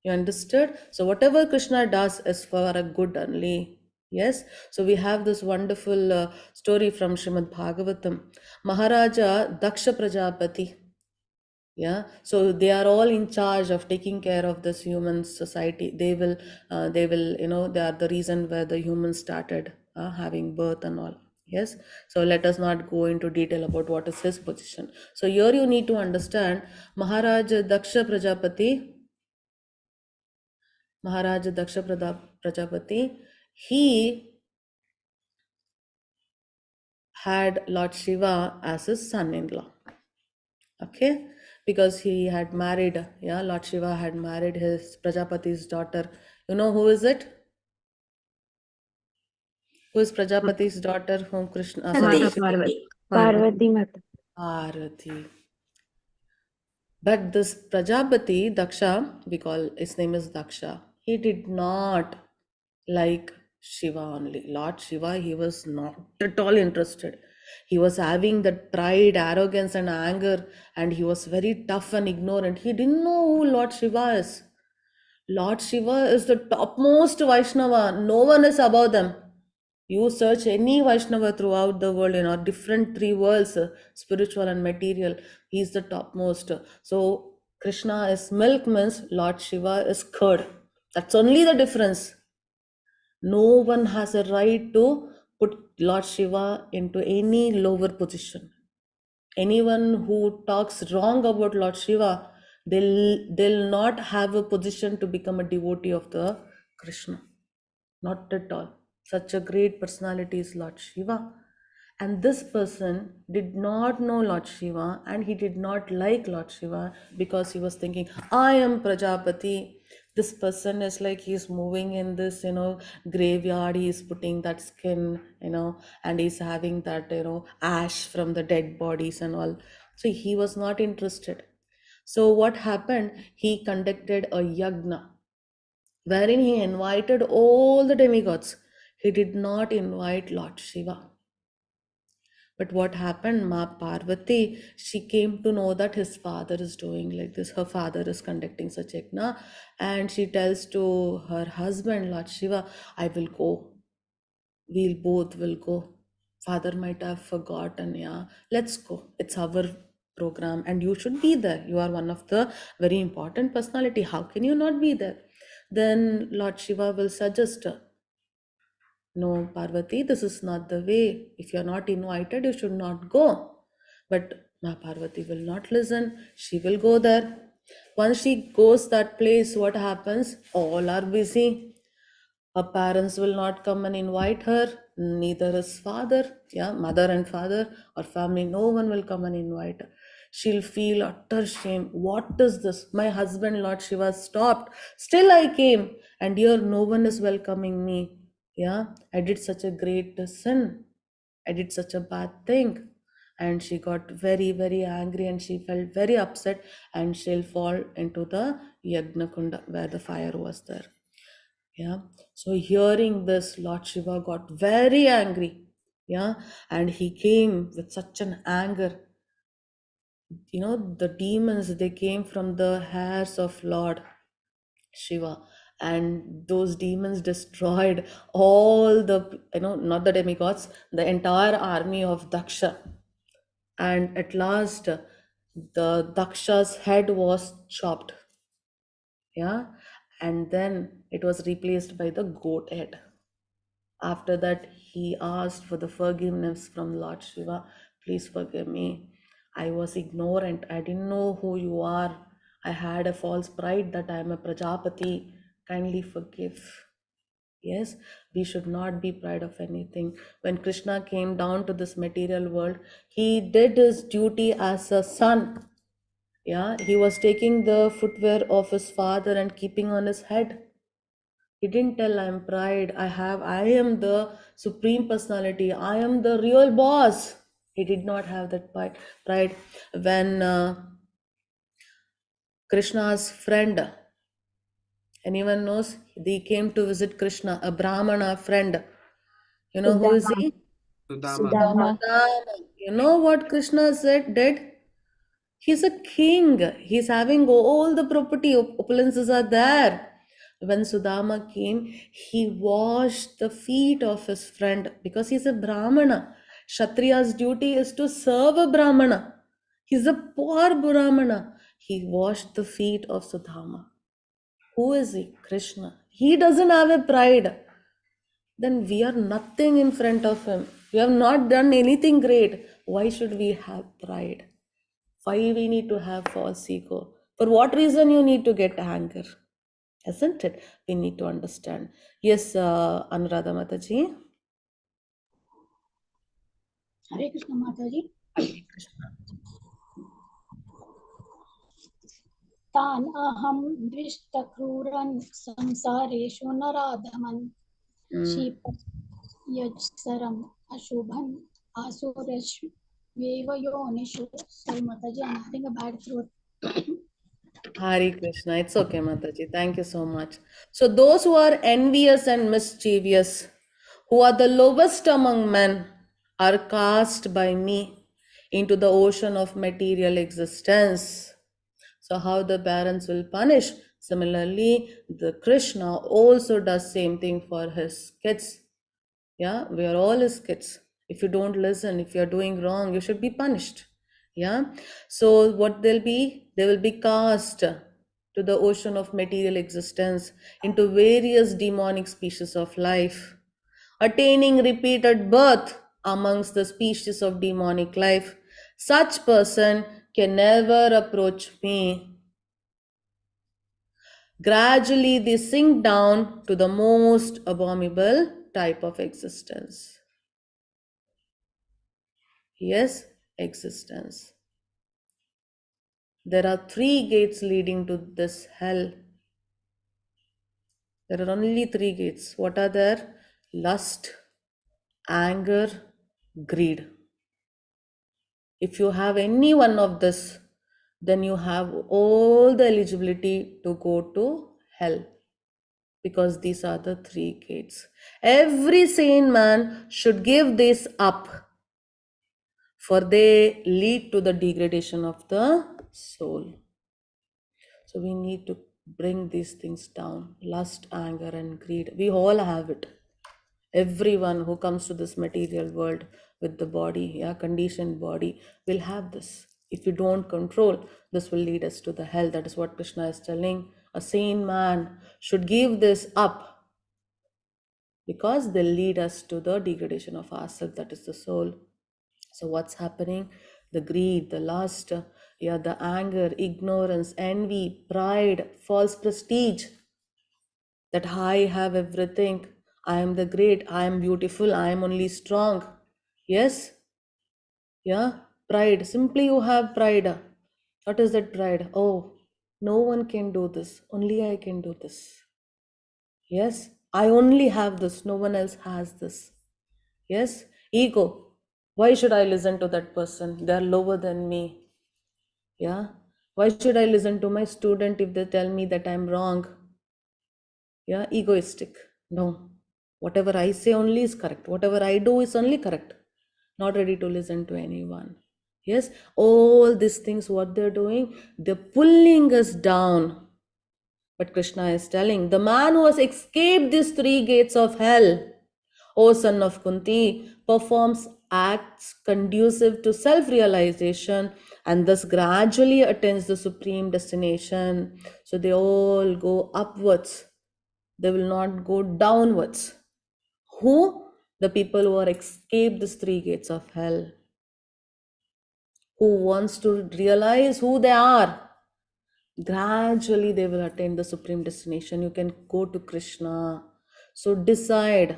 C: You understood? So whatever Krishna does is for a good only. Yes. So we have this wonderful story from Srimad Bhagavatam. Maharaja Daksha Prajapati. Yeah. So they are all in charge of taking care of this human society. They will, they are the reason where the humans started having birth and all. Yes. So let us not go into detail about what is his position. So here you need to understand Maharaja Daksha Prajapati. Maharaja Daksha Prajapati, he had Lord Shiva as his son-in-law. Okay, because he had married, yeah, Lord Shiva had married his Prajapati's daughter. You know who is it? Who is Prajapati's daughter whom Krishna, sorry,
G: Mata Parvati.
E: Parvati Mata.
C: Parvati. But this Prajapati, Daksha, we call his name is Daksha, he did not like Shiva only. Lord Shiva, he was not at all interested. He was having that pride, arrogance, and anger, and he was very tough and ignorant. He didn't know who Lord Shiva is. Lord Shiva is the topmost Vaishnava. No one is above them. You search any Vaishnava throughout the world, different 3 worlds, spiritual and material. He is the topmost. So Krishna is milk means Lord Shiva is curd. That's only the difference. No one has a right to put Lord Shiva into any lower position. Anyone who talks wrong about Lord Shiva, they'll not have a position to become a devotee of the Krishna. Not at all. Such a great personality is Lord Shiva. And this person did not know Lord Shiva and he did not like Lord Shiva because he was thinking, I am Prajapati. This person is like he's moving in this, graveyard. He's putting that skin, and he's having that, ash from the dead bodies and all. So he was not interested. So what happened? He conducted a yagna wherein he invited all the demigods. He did not invite Lord Shiva. But what happened? Ma Parvati, she came to know that his father is doing like this. Her father is conducting such yagna, and she tells to her husband, Lord Shiva, I will go. We'll both will go Father might have forgotten. Yeah, let's go. It's our program and you should be there. You are one of the very important personality. How can you not be there? Then Lord Shiva will suggest, no, Parvati, this is not the way. If you're not invited, you should not go. But Ma Parvati will not listen. She will go there. Once she goes that place, what happens? All are busy. Her parents will not come and invite her, neither his father, yeah, mother and father or family, no one will come and invite her. She'll feel utter shame. What is this? My husband, Lord Shiva, stopped. Still I came, and here no one is welcoming me. Yeah, I did such a great sin. I did such a bad thing. And she got very, very angry and she felt very upset and she'll fall into the Yagna Kunda where the fire was there. Yeah, so hearing this, Lord Shiva got very angry. Yeah, and he came with such an anger. The demons, they came from the hairs of Lord Shiva, and those demons destroyed all the, not the demigods, the entire army of Daksha. And at last, the Daksha's head was chopped. Yeah, and then it was replaced by the goat head. After that, he asked for the forgiveness from Lord Shiva. Please forgive me. I was ignorant. I didn't know who you are. I had a false pride that I am a Prajapati. Kindly forgive. Yes, we should not be proud of anything. When Krishna came down to this material world, he did his duty as a son. Yeah, he was taking the footwear of his father and keeping on his head. He didn't tell I'm pride. I am the supreme personality. I am the real boss. He did not have that pride. When Krishna's friend, anyone knows, he came to visit Krishna, a Brahmana friend. You know who is
E: Sudama.
C: he?
B: Sudama.
E: Sudama.
C: Sudama. You know what Krishna did? He's a king. He's having all the property. Opulences are there. When Sudama came, he washed the feet of his friend because he's a Brahmana. Kshatriya's duty is to serve a Brahmana. He's a poor Brahmana. He washed the feet of Sudama. Who is he? Krishna. He doesn't have a pride. Then we are nothing in front of him. We have not done anything great. Why should we have pride? Why we need to have false ego? For what reason you need to get anger? Isn't it? We need to understand. Yes, Anuradha Mataji.
A: Hare Krishna Mataji. तान् अहं दृष्टक्रूरन् संसारेषु नराधमन् क्षिपयज्सरम् अशुभन् आसुरेष्वेव योनिषु. Sorry Mataji, I'm having a bad throat.
C: Hare Krishna. It's okay, Mataji. Thank you so much. So those who are envious and mischievous, who are the lowest among men, are cast by me into the ocean of material existence. So how the parents will punish? Similarly, the Krishna also does same thing for his kids. Yeah, we are all his kids. If you don't listen, if you are doing wrong, you should be punished. Yeah, so what they'll be, they will be cast to the ocean of material existence, into various demonic species of life, attaining repeated birth amongst the species of demonic life. Such person can never approach me. Gradually they sink down to the most abominable type of existence. Yes, existence. There are 3 gates leading to this hell. There are only 3 gates. What are there? Lust, anger, greed. If you have any one of this, then you have all the eligibility to go to hell, because these are the 3 gates. Every sane man should give this up, for they lead to the degradation of the soul. So we need to bring these things down. Lust, anger, and greed. We all have it. Everyone who comes to this material world with the body, yeah, conditioned body, will have this. If you don't control, this will lead us to the hell. That is what Krishna is telling. A sane man should give this up because they lead us to the degradation of ourselves, that is the soul. So what's happening? The greed, the lust, yeah, the anger, ignorance, envy, pride, false prestige, that I have everything, I am the great, I am beautiful, I am only strong. Yes, yeah, pride. Simply you have pride. What is that pride? Oh, no one can do this, only I can do this. Yes, I only have this, no one else has this. Yes, ego. Why should I listen to that person? They are lower than me. Yeah, why should I listen to my student if they tell me that I'm wrong? Yeah, egoistic. No, whatever I say only is correct. Whatever I do is only correct. Not ready to listen to anyone. Yes, all these things, what they're doing, they're pulling us down. But Krishna is telling, the man who has escaped these three gates of hell, O son of Kunti, performs acts conducive to self-realization and thus gradually attains the supreme destination. So they all go upwards. They will not go downwards. Who? The people who are escaped these three gates of hell. Who wants to realize who they are. Gradually they will attain the supreme destination. You can go to Krishna. So decide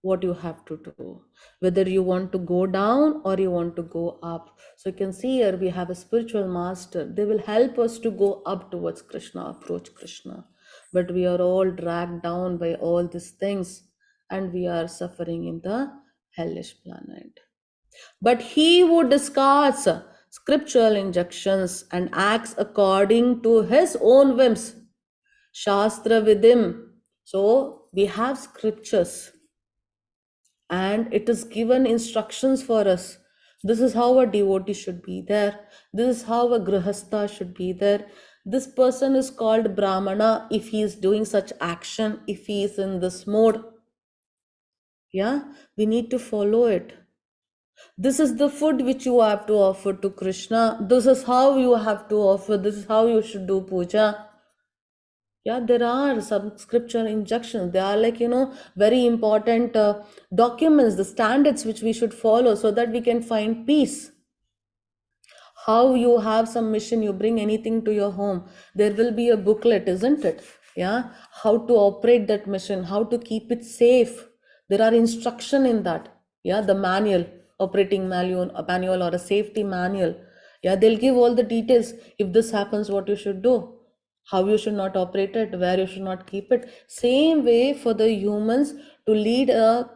C: what you have to do, whether you want to go down or you want to go up. So you can see here we have a spiritual master. They will help us to go up towards Krishna, approach Krishna. But we are all dragged down by all these things and we are suffering in the hellish planet. But he who discards scriptural injunctions and acts according to his own whims, Shastra Vidim. So we have scriptures and it is given instructions for us. This is how a devotee should be there. This is how a grihastha should be there. This person is called Brahmana if he is doing such action, if he is in this mode. Yeah, we need to follow it. This is the food which you have to offer to Krishna. This is how you have to offer. This is how you should do puja. Yeah, there are some scripture injunctions. They are like, very important documents, the standards which we should follow so that we can find peace. How you have some mission, you bring anything to your home, there will be a booklet, isn't it? Yeah, how to operate that mission, how to keep it safe. There are instruction in that. Yeah, the manual, operating manual, a manual or a safety manual. Yeah, they'll give all the details. If this happens, what you should do, how you should not operate it, where you should not keep it. Same way for the humans to lead a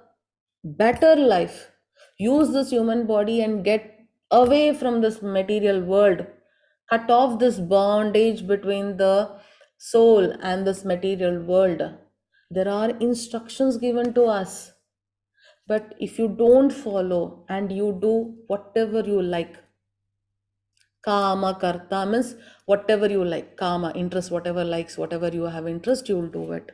C: better life. Use this human body and get away from this material world. Cut off this bondage between the soul and this material world. There are instructions given to us. But if you don't follow and you do whatever you like, kama karta means whatever you like, kama, interest, whatever likes, whatever you have interest, you will do it.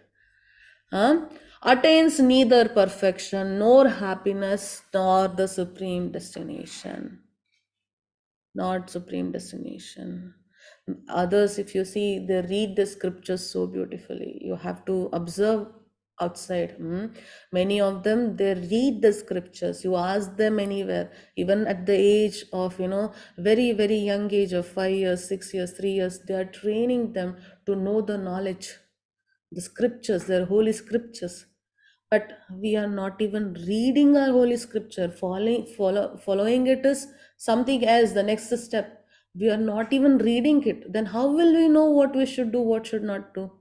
C: Attains neither perfection nor happiness nor the supreme destination. Not supreme destination. Others, if you see, they read the scriptures so beautifully. You have to observe outside. Many of them, they read the scriptures. You ask them anywhere, even at the age of, very, very young age of 5 years, 6 years, 3 years, they are training them to know the knowledge, the scriptures, their holy scriptures. But we are not even reading our holy scripture. Following it is something else, the next step. We are not even reading it. Then how will we know what we should do, what should not do?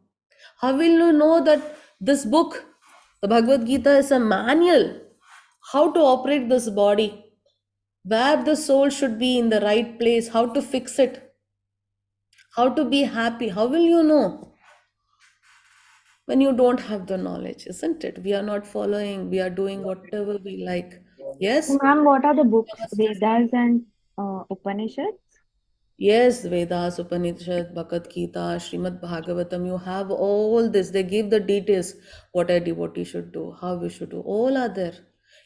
C: How will we know that this book, the Bhagavad Gita, is a manual? How to operate this body? Where the soul should be in the right place? How to fix it? How to be happy? How will you know? When you don't have the knowledge, isn't it? We are not following, we are doing whatever we like. Yes?
E: Ma'am, what are the books? Vedas and Upanishads?
C: Yes, Vedas, Upanishad, Bhagavad Gita, Srimad Bhagavatam, you have all this. They give the details what a devotee should do, how we should do. All are there.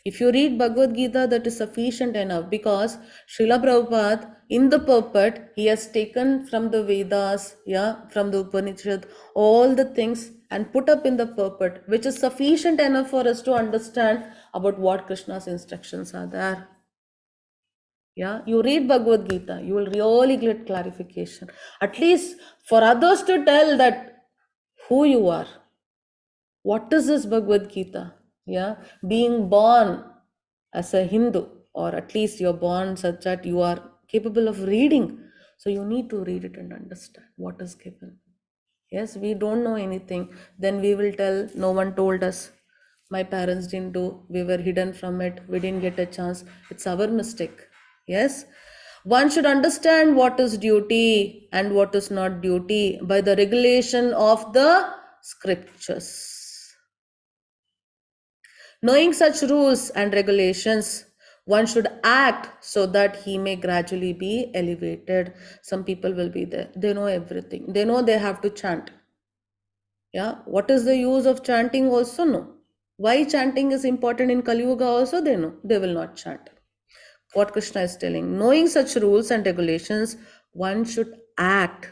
C: If you read Bhagavad Gita, that is sufficient enough because Srila Prabhupada, in the purport, he has taken from the Vedas, yeah, from the Upanishad, all the things and put up in the purport, which is sufficient enough for us to understand about what Krishna's instructions are there. Yeah, you read Bhagavad Gita, you will really get clarification. At least for others to tell that who you are. What is this Bhagavad Gita? Yeah, being born as a Hindu, or at least you're born such that you are capable of reading. So you need to read it and understand what is given. Yes, we don't know anything. Then we will tell, no one told us. My parents didn't do. We were hidden from it. We didn't get a chance. It's our mistake. Yes. One should understand what is duty and what is not duty by the regulation of the scriptures. Knowing such rules and regulations, one should act so that he may gradually be elevated. Some people will be there. They know everything. They know they have to chant. Yeah, what is the use of chanting also? No. Why chanting is important in Kali Yuga also? They know. They will not chant. What Krishna is telling, knowing such rules and regulations, one should act.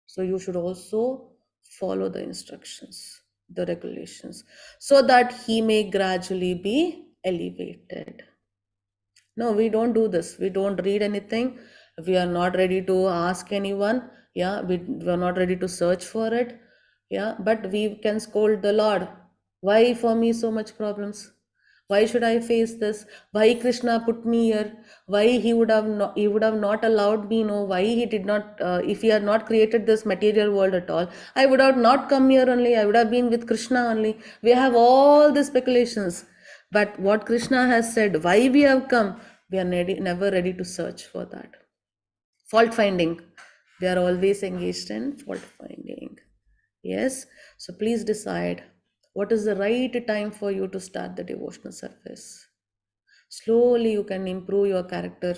C: So you should also follow the instructions, the regulations, so that he may gradually be elevated. No, we don't do this. We don't read anything. We are not ready to ask anyone. Yeah, we are not ready to search for it. Yeah, but we can scold the Lord. Why for me so much problems? Why should I face this? Why Krishna put me here? Why he would have not allowed me? No, why he did not? If he had not created this material world at all, I would have not come here only. I would have been with Krishna only. We have all the speculations. But what Krishna has said, why we have come, we are never ready to search for that. Fault finding. We are always engaged in fault finding. Yes. So please decide what is the right time for you to start the devotional service. Slowly you can improve your character.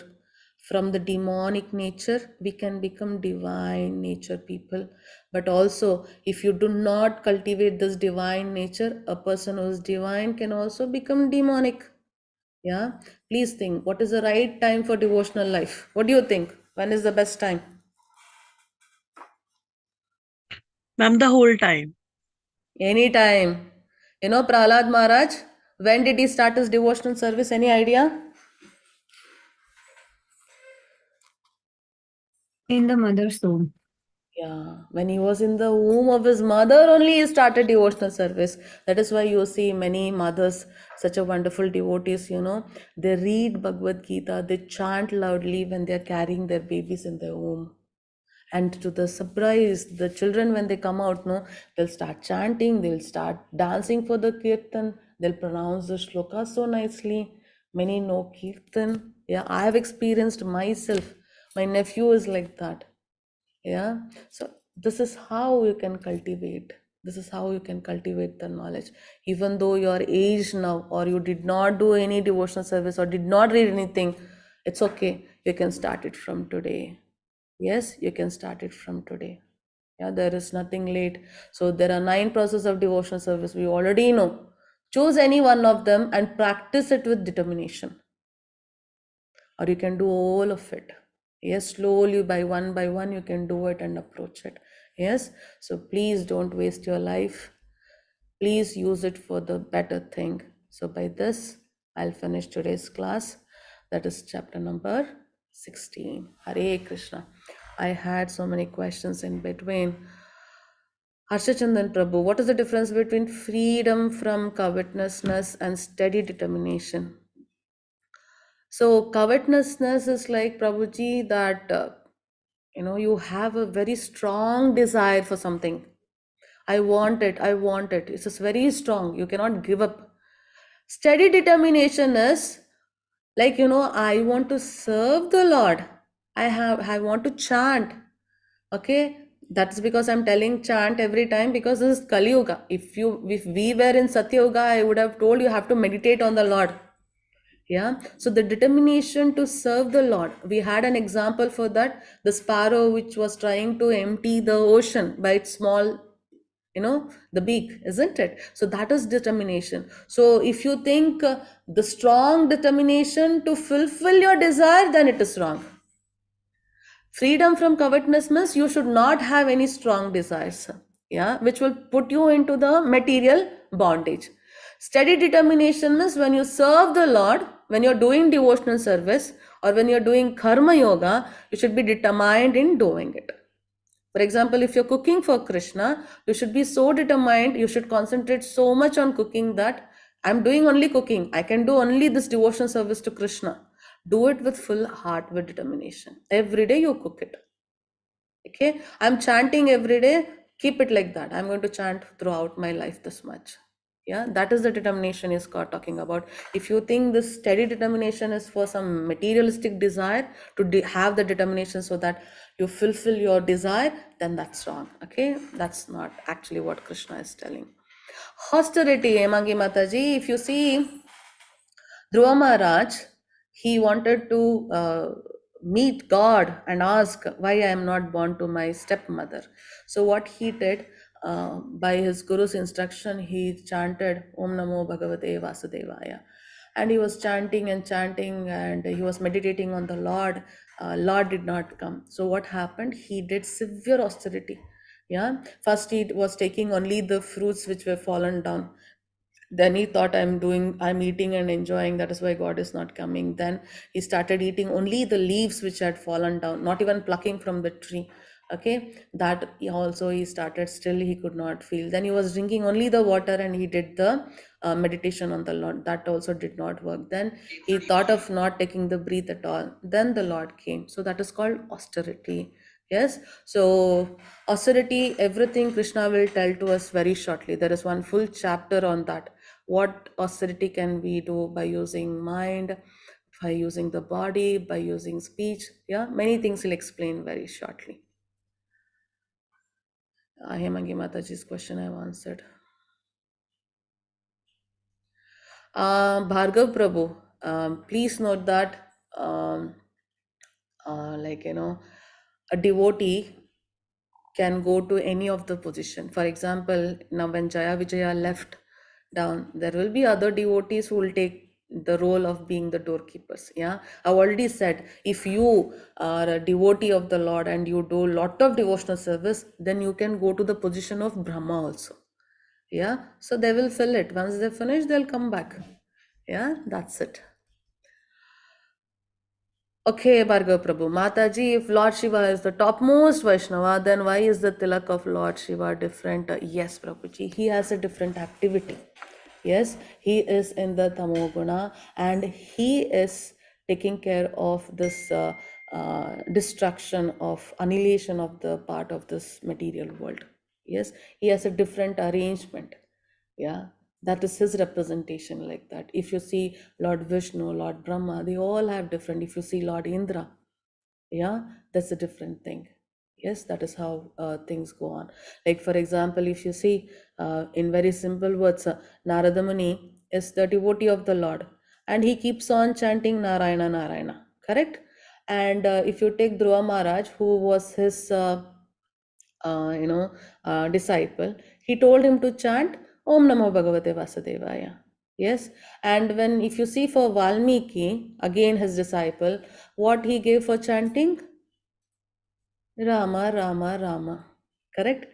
C: From the demonic nature, we can become divine nature people. But also, if you do not cultivate this divine nature, a person who is divine can also become demonic. Yeah, please think, what is the right time for devotional life? What do you think? When is the best time?
F: Ma'am, the whole time.
C: Anytime. You know, Prahlad Maharaj, when did he start his devotional service? Any idea?
G: In the mother's womb.
C: Yeah, when he was in the womb of his mother, only he started devotional service. That is why you see many mothers, such a wonderful devotees, you know, they read Bhagavad Gita, they chant loudly when they are carrying their babies in their womb. And to the surprise, the children, when they come out, no, they'll start chanting, they'll start dancing for the kirtan, they'll pronounce the shloka so nicely. Many know kirtan. Yeah, I have experienced myself. My nephew is like that. Yeah, so this is how you can cultivate. This is how you can cultivate the knowledge. Even though you are aged now, or you did not do any devotional service, or did not read anything, it's okay. You can start it from today. Yes, you can start it from today. Yeah, there is nothing late. So there are 9 processes of devotional service. We already know. Choose any one of them and practice it with determination. Or you can do all of it. Yes, slowly by one you can do it and approach it. Yes, so please don't waste your life. Please use it for the better thing. So by this, I'll finish today's class. That is chapter number 16. Hare Krishna. I had so many questions in between. Harshachandan Prabhu, what is the difference between freedom from covetousness and steady determination? So covetousness is like, Prabhuji, that you have a very strong desire for something. I want it. It's just very strong. You cannot give up. Steady determination is like, I want to serve the Lord. I want to chant. Okay, that's because I'm telling chant every time, because this is Kali Yuga. If we were in Satya Yuga, I would have told you have to meditate on the Lord. Yeah, so the determination to serve the Lord. We had an example for that, the sparrow which was trying to empty the ocean by its small, the beak, isn't it? So that is determination. So if you think the strong determination to fulfill your desire, then it is wrong. Freedom from covetousness means you should not have any strong desires, yeah, which will put you into the material bondage. Steady determination means when you serve the Lord, when you're doing devotional service or when you're doing karma yoga, you should be determined in doing it. For example, if you're cooking for Krishna, you should be so determined, you should concentrate so much on cooking that I'm doing only cooking. I can do only this devotional service to Krishna. Do it with full heart, with determination. Every day you cook it. Okay, I'm chanting every day. Keep it like that. I'm going to chant throughout my life this much. Yeah, that is the determination is God talking about. If you think this steady determination is for some materialistic desire to have the determination so that you fulfill your desire, then that's wrong. Okay, that's not actually what Krishna is telling. Austerity, Emangi Mataji, if you see Dhruva Maharaj, he wanted to meet God and ask why I am not born to my stepmother. So what he did, by his guru's instruction, he chanted Om Namo Bhagavate Vasudevaya. And he was chanting and he was meditating on the Lord. Lord did not come. So what happened? He did severe austerity. Yeah. First he was taking only the fruits which were fallen down. Then he thought I'm eating and enjoying, that is why God is not coming. Then he started eating only the leaves which had fallen down, not even plucking from the tree. Okay, that he started, still he could not feel. Then he was drinking only the water and he did the meditation on the Lord. That also did not work. Then he thought of not taking the breath at all. Then the Lord came. So that is called austerity. Yes, so austerity, everything Krishna will tell to us very shortly. There is one full chapter on that. What austerity can we do by using mind, by using the body, by using speech? Yeah, many things he'll explain very shortly. Hemangi Mataji's question I've answered. Bhargav Prabhu, please note that a devotee can go to any of the position. For example, now when Jaya Vijaya left down, there will be other devotees who will take the role of being the doorkeepers. Yeah, I've already said, if you are a devotee of the Lord and you do a lot of devotional service, then you can go to the position of Brahma also. Yeah, so they will fill it. Once they finish, they'll come back. Yeah, that's it. Okay, Bhargav Prabhu. Mataji, if Lord Shiva is the topmost Vaishnava, then why is the tilak of Lord Shiva different? Yes, Prabhuji, he has a different activity. Yes, he is in the Tamoguna and he is taking care of this destruction of annihilation of the part of this material world. Yes, he has a different arrangement. Yeah, that is his representation like that. If you see Lord Vishnu, Lord Brahma, they all have different. If you see Lord Indra, yeah, that's a different thing. Yes, that is how things go on. Like for example, if you see in very simple words, Narada Muni is the devotee of the Lord and he keeps on chanting Narayana Narayana, correct? And if you take Dhruva Maharaj, who was his disciple, he told him to chant Om Namo Bhagavate Vasudevaya. Yes, and when if you see for Valmiki, again his disciple, what he gave for chanting? Rama, Rama, Rama. Correct?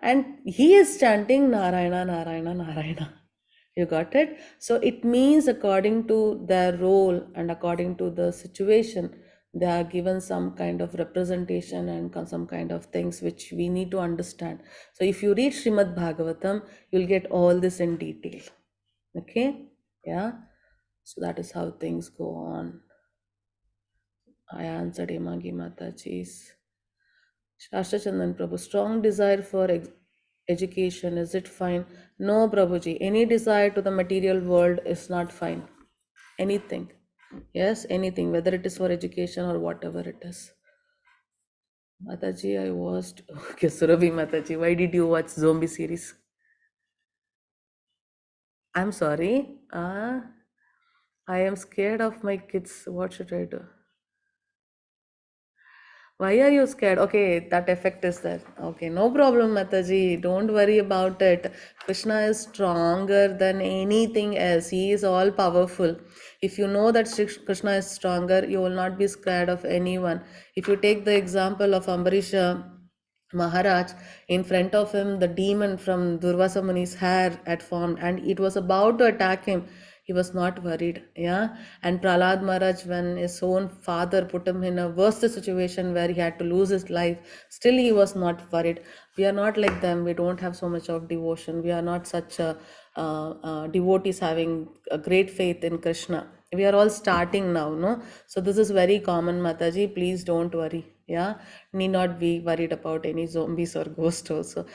C: And he is chanting Narayana, Narayana, Narayana. You got it? So it means according to their role and according to the situation, they are given some kind of representation and some kind of things which we need to understand. So if you read Srimad Bhagavatam, you'll get all this in detail. Okay? Yeah? So that is how things go on. I answered Emagi Mataji's. Shastra Chandan Prabhu, strong desire for education, is it fine? No, Prabhuji, any desire to the material world is not fine. Anything. Yes, anything, whether it is for education or whatever it is. Mataji, I watched. Okay, Surabhi Mataji, why did you watch zombie series? I'm sorry. I am scared of my kids. What should I do? Why are you scared? Okay, that effect is there. Okay, no problem, Mataji. Don't worry about it. Krishna is stronger than anything else. He is all powerful. If you know that Krishna is stronger, you will not be scared of anyone. If you take the example of Ambarisha Maharaj, in front of him, the demon from Durvasa Muni's hair had formed and it was about to attack him. He was not worried. Yeah. And Prahlad Maharaj, when his own father put him in a worse situation where he had to lose his life, still he was not worried. We are not like them. We don't have so much of devotion. We are not such devotees having a great faith in Krishna. We are all starting now, no? So this is very common, Mataji. Please don't worry. Yeah, need not be worried about any zombies or ghosts also.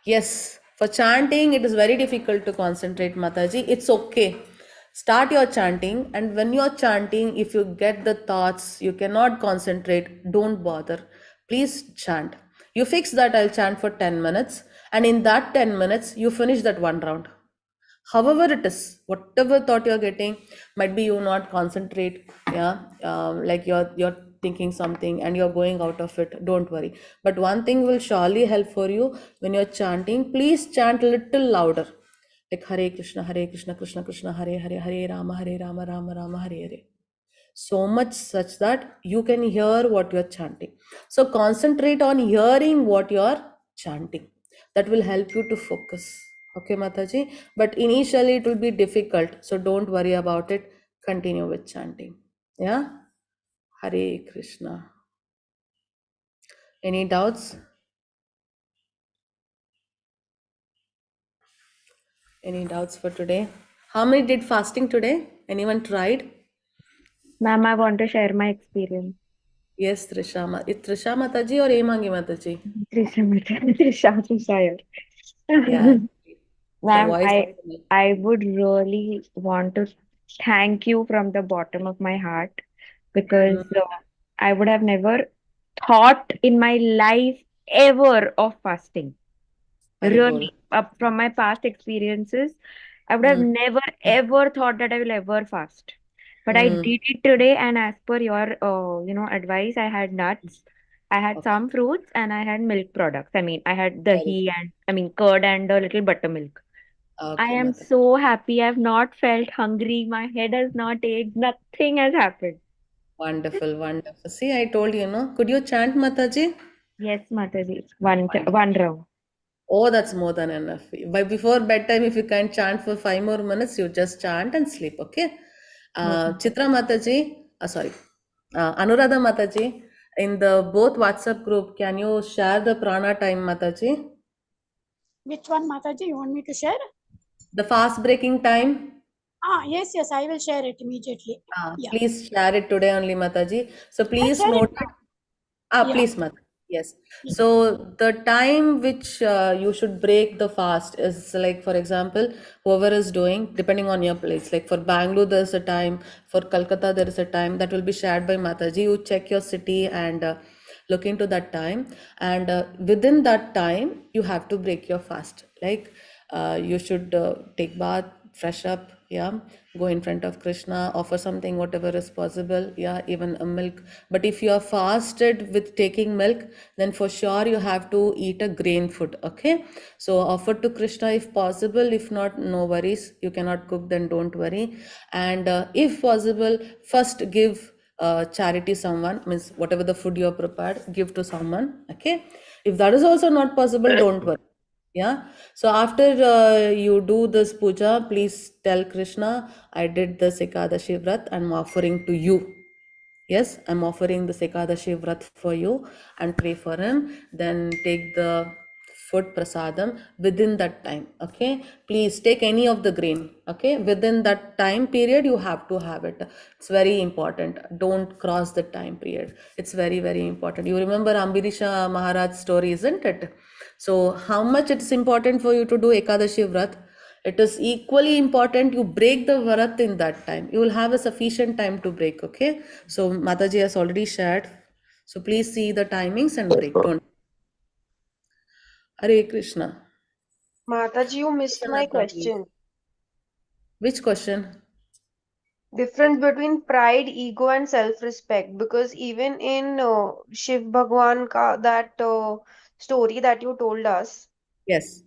C: Yes, for chanting, it is very difficult to concentrate, Mataji. It's okay. Start your chanting, and when you're chanting, if you get the thoughts, you cannot concentrate, don't bother. Please chant. You fix that I'll chant for 10 minutes, and in that 10 minutes, you finish that one round. However it is, whatever thought you're getting, might be you not concentrate, yeah, like you're thinking something and you're going out of it, don't worry. But one thing will surely help for you when you're chanting, please chant a little louder, like Hare Krishna, Krishna Krishna, Hare Hare, Hare Rama, Rama Rama, Hare Hare. So much such that you can hear what you're chanting. So concentrate on hearing what you're chanting. That will help you to focus. Okay, Mataji? But initially it will be difficult. So don't worry about it. Continue with chanting. Yeah? Hare Krishna. Any doubts? Any doubts for today? How many did fasting today? Anyone tried?
E: Ma'am, I want to share my experience.
C: Yes, Trisha. Trisha Mataji or Emangi Mataji?
E: Trisha here.
C: Yeah. The
E: Ma'am,
C: voice.
E: I would really want to thank you from the bottom of my heart because I would have never thought in my life ever of fasting.
C: Haribol.
E: Really, from my past experiences, I would have
C: Mm.
E: never ever thought that I will ever fast. But I
C: Mm.
E: did it today, and as per your, advice, I had nuts, I had
C: Okay.
E: some fruits, and I had milk products. I mean, I had
C: Very
E: dahi and I mean curd and a little buttermilk. I
C: okay,
E: am
C: Mataji.
E: so happy. I've not felt hungry. My head has not ached. Nothing has happened.
C: Wonderful, wonderful. See, I told you, no? Could you chant Mataji?
E: Yes, Mataji. One
C: Wonderful.
E: one round.
C: Oh, that's more than enough. By before bedtime, if you can chant for 5 more minutes, you just chant and sleep, okay?
E: Okay.
C: Chitra Mataji, sorry, Anuradha Mataji, in the both WhatsApp group, can you share the prana time, Mataji?
A: Which one, Mataji, you want me to share?
C: The fast breaking time?
A: Yes, I will share it immediately. Yeah.
C: Please share it today only, Mataji. So
A: I'll
C: please
A: share it
C: note
A: now.
C: it.
A: Yeah.
C: Please, Mata. Yes.
A: Yeah.
C: So the time which you should break the fast is like, for example, whoever is doing, depending on your place. Like for Bangalore, there's a time. For Calcutta, there is a time that will be shared by Mataji. You check your city and look into that time. And within that time, you have to break your fast. Like you should take bath, fresh up, yeah, go in front of Krishna, offer something, whatever is possible, yeah, even a milk. But if you are fasted with taking milk, then for sure you have to eat a grain food, okay? So offer to Krishna if possible. If not, no worries. You cannot cook, then don't worry. And if possible, first give charity someone, means whatever the food you have prepared, give to someone, okay? If that is also not possible, don't worry. Yeah. So after you do this puja, please tell Krishna, I did the Ekadashi Vrat. I'm offering to you. Yes, I'm offering the Ekadashi Vrat for you and pray for him. Then take the food prasadam within that time. Okay. Please take any of the grain. Okay. Within that time period, you have to have it. It's very important. Don't cross the time period. It's very, very important. You remember Ambirisha Maharaj's story, isn't it? So how much it's important for you to do Ekadashi Vrat? It is equally important you break the Vrat in that time. You will have a sufficient time to break, okay? So Mataji has already shared. So please see the timings and break. Don't. Hare Krishna.
H: Mataji, you missed my
C: Krishna, please.
H: question.
C: Which question?
B: difference between pride, ego, and self-respect. Because even in Shiv Bhagwan ka that story that you told us,
C: Yes.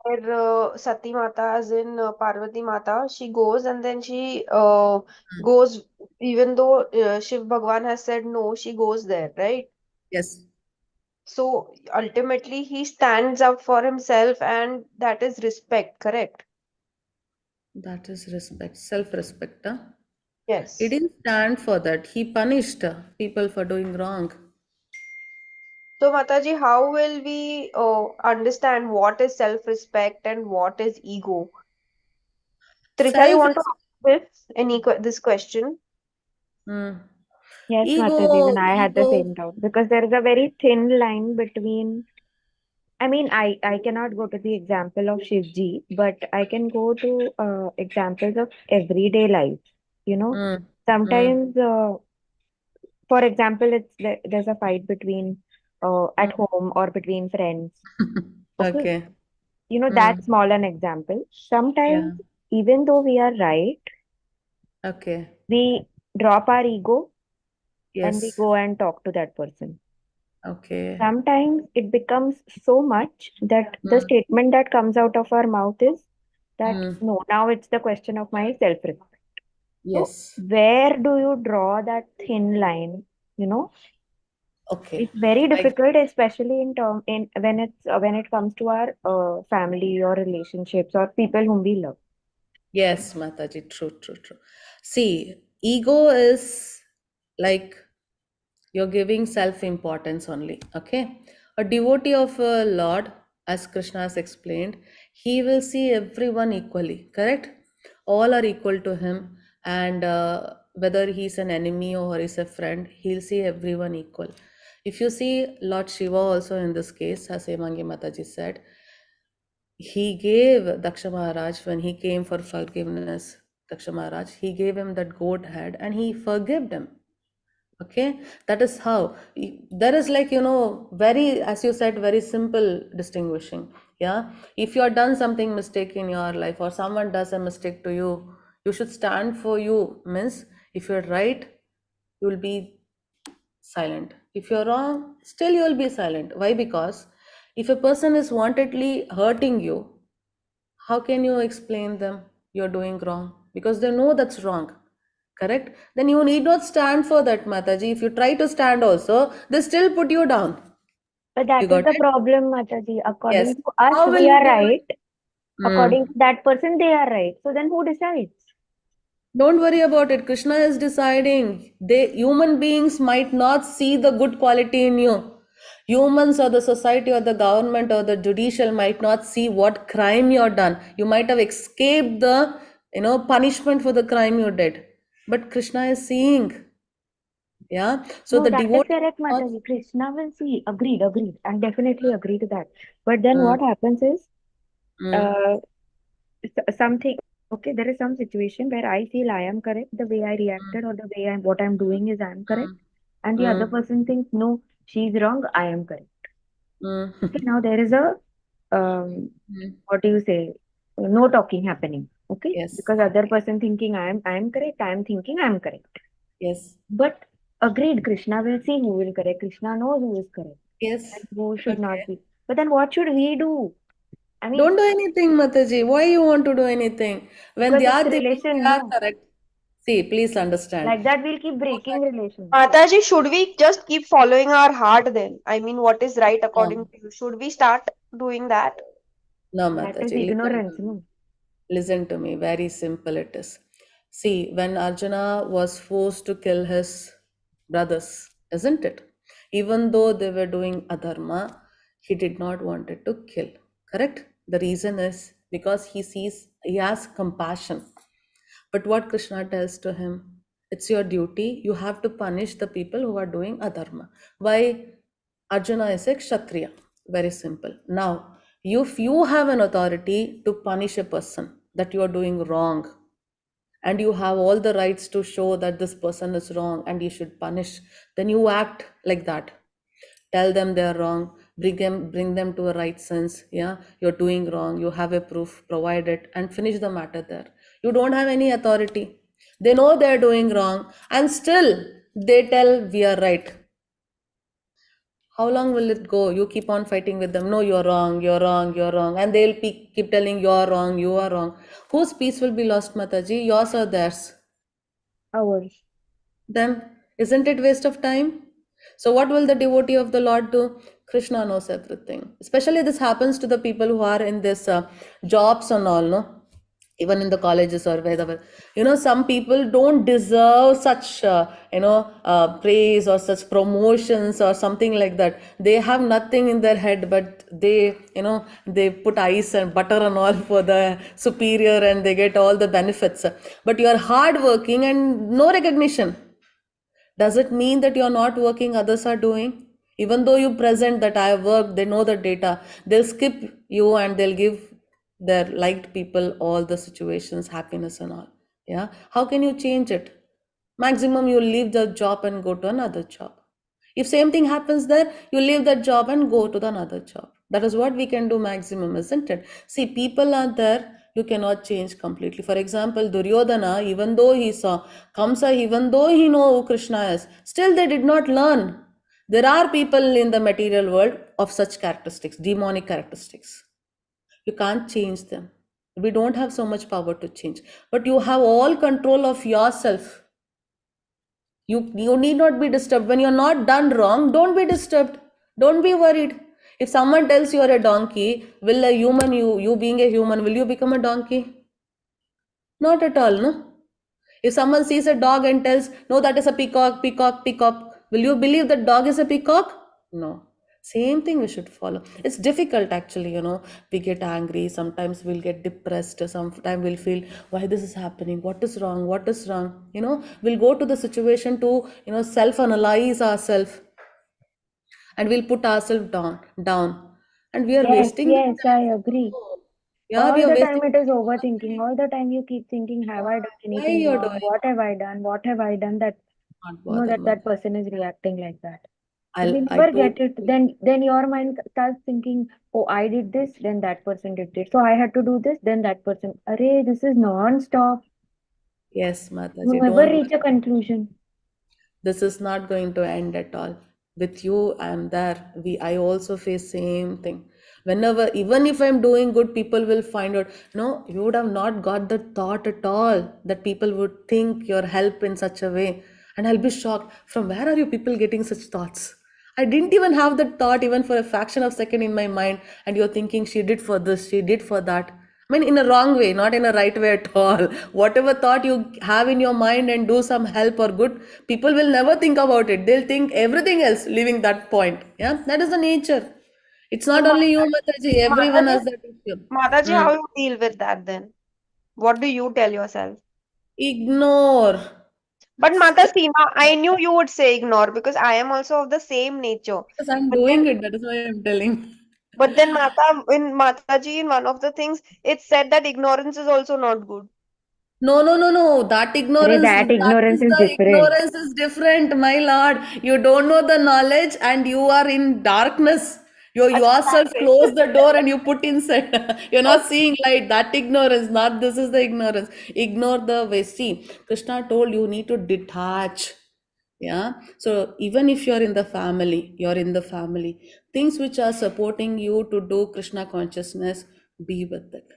B: where Sati Mata, as in Parvati Mata, she goes and then she goes, even though Shiv Bhagwan has said no, she goes there, right?
C: Yes.
B: So ultimately, he stands up for himself, and that is respect, correct?
C: That is respect, self-respect. Huh? He
B: Yes.
C: didn't stand for that. He punished people for doing wrong.
B: So, Mataji, how will we understand what is self-respect and what is ego? Trisha, you want to
C: Self-respect.
B: ask this question?
C: Mm.
E: Yes, Mataji, even
C: Ego,
E: I had the
C: ego.
E: same doubt because there is a very thin line between. I mean, I cannot go to the example of Shivji, but I can go to examples of everyday life. You know,
C: Mm. Mm.
E: sometimes, for example, there's a fight between at
C: Mm.
E: home or between friends. Okay,
C: Okay.
E: you know,
C: Mm.
E: that's small an example. Sometimes,
C: Yeah.
E: even though we are right,
C: Okay.
E: we drop our ego and we
C: Yes.
E: go and talk to that person.
C: Okay.
E: Sometimes it becomes so much that the
C: Mm.
E: statement that comes out of our mouth is that
C: Mm.
E: no, now it's the question of my self-respect. So
C: Yes.
E: where do you draw that thin line? You know,
C: Okay.
E: it's very
C: I
E: difficult, especially in when it comes to our family or relationships or people whom we love.
C: Yes, Mataji. True, true, true. See, ego is like you're giving self importance only. Okay. A devotee of a Lord, as Krishna has explained, he will see everyone equally, correct? All are equal to him, and whether he's an enemy or he's a friend, he'll see everyone equal. If you see Lord Shiva also in this case, as Emangi Mataji said, he gave Daksha Maharaj when he came for forgiveness. Daksha Maharaj, he gave him that goat head and he forgave him. Okay, that is how there is, like, very, as you said, very simple distinguishing. Yeah, if you are done something mistake in your life or someone does a mistake to you, you should stand for you. Means if you're right, you will be silent. If you're wrong, still you will be silent. Why? Because if a person is wantedly hurting you, how can you explain them you're doing wrong? Because they know that's wrong. Correct? Then you need not stand for that, Mataji. If you try to stand also, they still put you down.
E: But
C: You
E: that is
C: got
E: the
C: it?
E: problem, Mataji.
C: Yes.
E: According to us,
C: How will
E: we
C: you
E: are
C: do it?
E: right.
C: Hmm.
E: According to that person, they are right. So then who decides?
C: Don't worry about it. Krishna is deciding. Human beings might not see the good quality in you. Humans or the society or the government or the judicial might not see what crime you're done. You might have escaped the punishment for the crime you did. But Krishna is seeing. Yeah. So
E: No,
C: the
E: that is
C: devotee
E: correct,
C: not.
E: Mataji. Krishna will see. Agreed, agreed. I definitely agree to that. But then
C: Mm,
E: what happens is,
C: mm,
E: uh, something, okay, there is some situation where I feel I am correct, the way I reacted or the way what I'm doing is I'm correct.
C: mm,
E: And the other
C: mm,
E: person thinks, no, she's wrong, I am correct.
C: mm,
E: Okay, now there is
C: mm.
E: what do you say, no talking happening. Okay,
C: Yes.
E: because other person thinking I am correct, I am thinking I am correct.
C: Yes.
E: But agreed, Krishna will see who will correct. Krishna knows who is correct
C: Yes.
E: and who should
C: Okay.
E: not be. But then what should we do? I mean,
C: Don't do anything, Mataji. Why you want to do anything? When
E: because
C: they
E: it's
C: are thinking
E: relation,
C: they are
E: no.
C: correct. See, please understand.
E: Like that, we'll keep breaking relations.
B: Mataji, should we just keep following our heart then? I mean, what is right according
C: No,
B: to you? Should we start doing that?
C: no,
E: That is
C: Mataji. Listen to
E: ignorance,
C: me.
E: no.
C: Listen to me. Very simple it is. See, when Arjuna was forced to kill his brothers, isn't it? Even though they were doing adharma, he did not want it to kill. Correct? The reason is because he has compassion. But what Krishna tells to him, it's your duty. You have to punish the people who are doing adharma. Why? Arjuna is a Kshatriya. Very simple. Now, if you have an authority to punish a person that you are doing wrong, and you have all the rights to show that this person is wrong and you should punish, then you act like that. Tell them they are wrong, bring them to a right sense. Yeah, you're doing wrong, you have a proof, provide it, and finish the matter there. You don't have any authority. They know they're doing wrong and still they tell we are right. How long will it go? You keep on fighting with them. No, you're wrong, you're wrong, you're wrong. And they'll keep telling you're wrong, you are wrong. Whose peace will be lost, Mataji? Yours or theirs?
E: Ours.
C: Then isn't it waste of time? So what will the devotee of the Lord do? Krishna knows everything. Especially this happens to the people who are in this jobs and all, no? Even in the colleges or wherever. Some people don't deserve such, praise or such promotions or something like that. They have nothing in their head, but they put ice and butter and all for the superior and they get all the benefits. But you are hardworking and no recognition. Does it mean that you're not working, others are doing? Even though you present that I have worked, they know the data, they'll skip you and they'll give their liked people all the situations, happiness and all. Yeah. How can you change it? Maximum you leave the job and go to another job. If same thing happens there, you leave that job and go to the another job. That is what we can do maximum, isn't it? See, people are there, you cannot change completely. For example, Duryodhana, even though he saw Kamsa, even though he know who Krishna is, still they did not learn. There are people in the material world of such characteristics, demonic characteristics. You can't change them. We don't have so much power to change, but you have all control of yourself. You need not be disturbed. When you're not done wrong, don't be disturbed. Don't be worried. If someone tells you are a donkey, will a human, you being a human, will you become a donkey? Not at all, no? If someone sees a dog and tells, no, that is a peacock, peacock, peacock, will you believe that dog is a peacock? No. Same thing we should follow. It's difficult actually, we get angry, sometimes we'll get depressed, sometimes we'll feel why this is happening, what is wrong, we'll go to the situation to, self-analyze ourselves and we'll put ourselves down and we are
E: Yes,
C: wasting the
E: yes, I agree.
C: time. Yeah, we
E: All
C: are
E: the time
C: wasting
E: it is overthinking. All the time you keep thinking, have I done
C: why
E: anything
C: you're
E: wrong?
C: doing,
E: What have I done? What have I done that
C: not bother,
E: that
C: mother.
E: person is reacting like that? If we
C: I
E: never
C: totally
E: get it, then your mind starts thinking, oh, I did this, then that person did this. So I had to do this, then that person. Array, this is non-stop.
C: yes,
E: You
C: Mataji,
E: never
C: don't
E: reach a
C: worry.
E: conclusion.
C: This is not going to end at all. With you, I'm there. I also face same thing. Whenever, even if I'm doing good, people will find out, no, you would have not got the thought at all that people would think your help in such a way. And I'll be shocked. From where are you people getting such thoughts? I didn't even have that thought even for a fraction of a second in my mind. And you're thinking she did for this, she did for that. I mean, in a wrong way, not in a right way at all. Whatever thought you have in your mind and do some help or good, people will never think about it. They'll think everything else, leaving that point. Yeah, that is the nature. It's
H: So,
C: not only you, Mataji, everyone
H: Mataji,
C: has that issue.
H: Mataji,
C: Hmm.
H: how you deal with that then? What do you tell yourself?
C: Ignore.
H: But Mata Seema, I knew you would say ignore because I am also of the same nature.
C: Because I'm
H: But then,
C: doing it, that is why I'm telling.
H: Mata, in Mataji, in one of the things, it said that ignorance is also not good.
C: No, no, no, no. That
E: Array,
C: ignorance,
E: that
C: that
E: ignorance
C: is
E: is
C: the
E: different.
C: ignorance is different, my lord. You don't know the knowledge and you are in darkness. You
H: Acha,
C: yourself
H: that way.
C: close the door and you put inside. You're not
H: Okay.
C: seeing light. That ignorance, not this is the ignorance. Ignore the way. See, Krishna told you need to detach. Yeah. So even if you're in the family, things which are supporting you to do Krishna consciousness, be with it.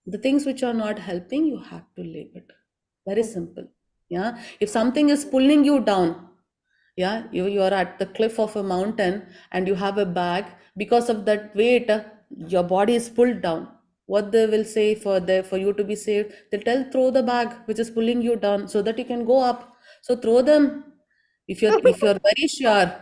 C: The things which are not helping, you have to leave it. Very simple. Yeah. If something is pulling you down, yeah, you are at the cliff of a mountain and you have a bag, because of that weight, your body is pulled down. What they will say for you to be saved, they'll tell throw the bag which is pulling you down so that you can go up. So throw them. If you're very sure,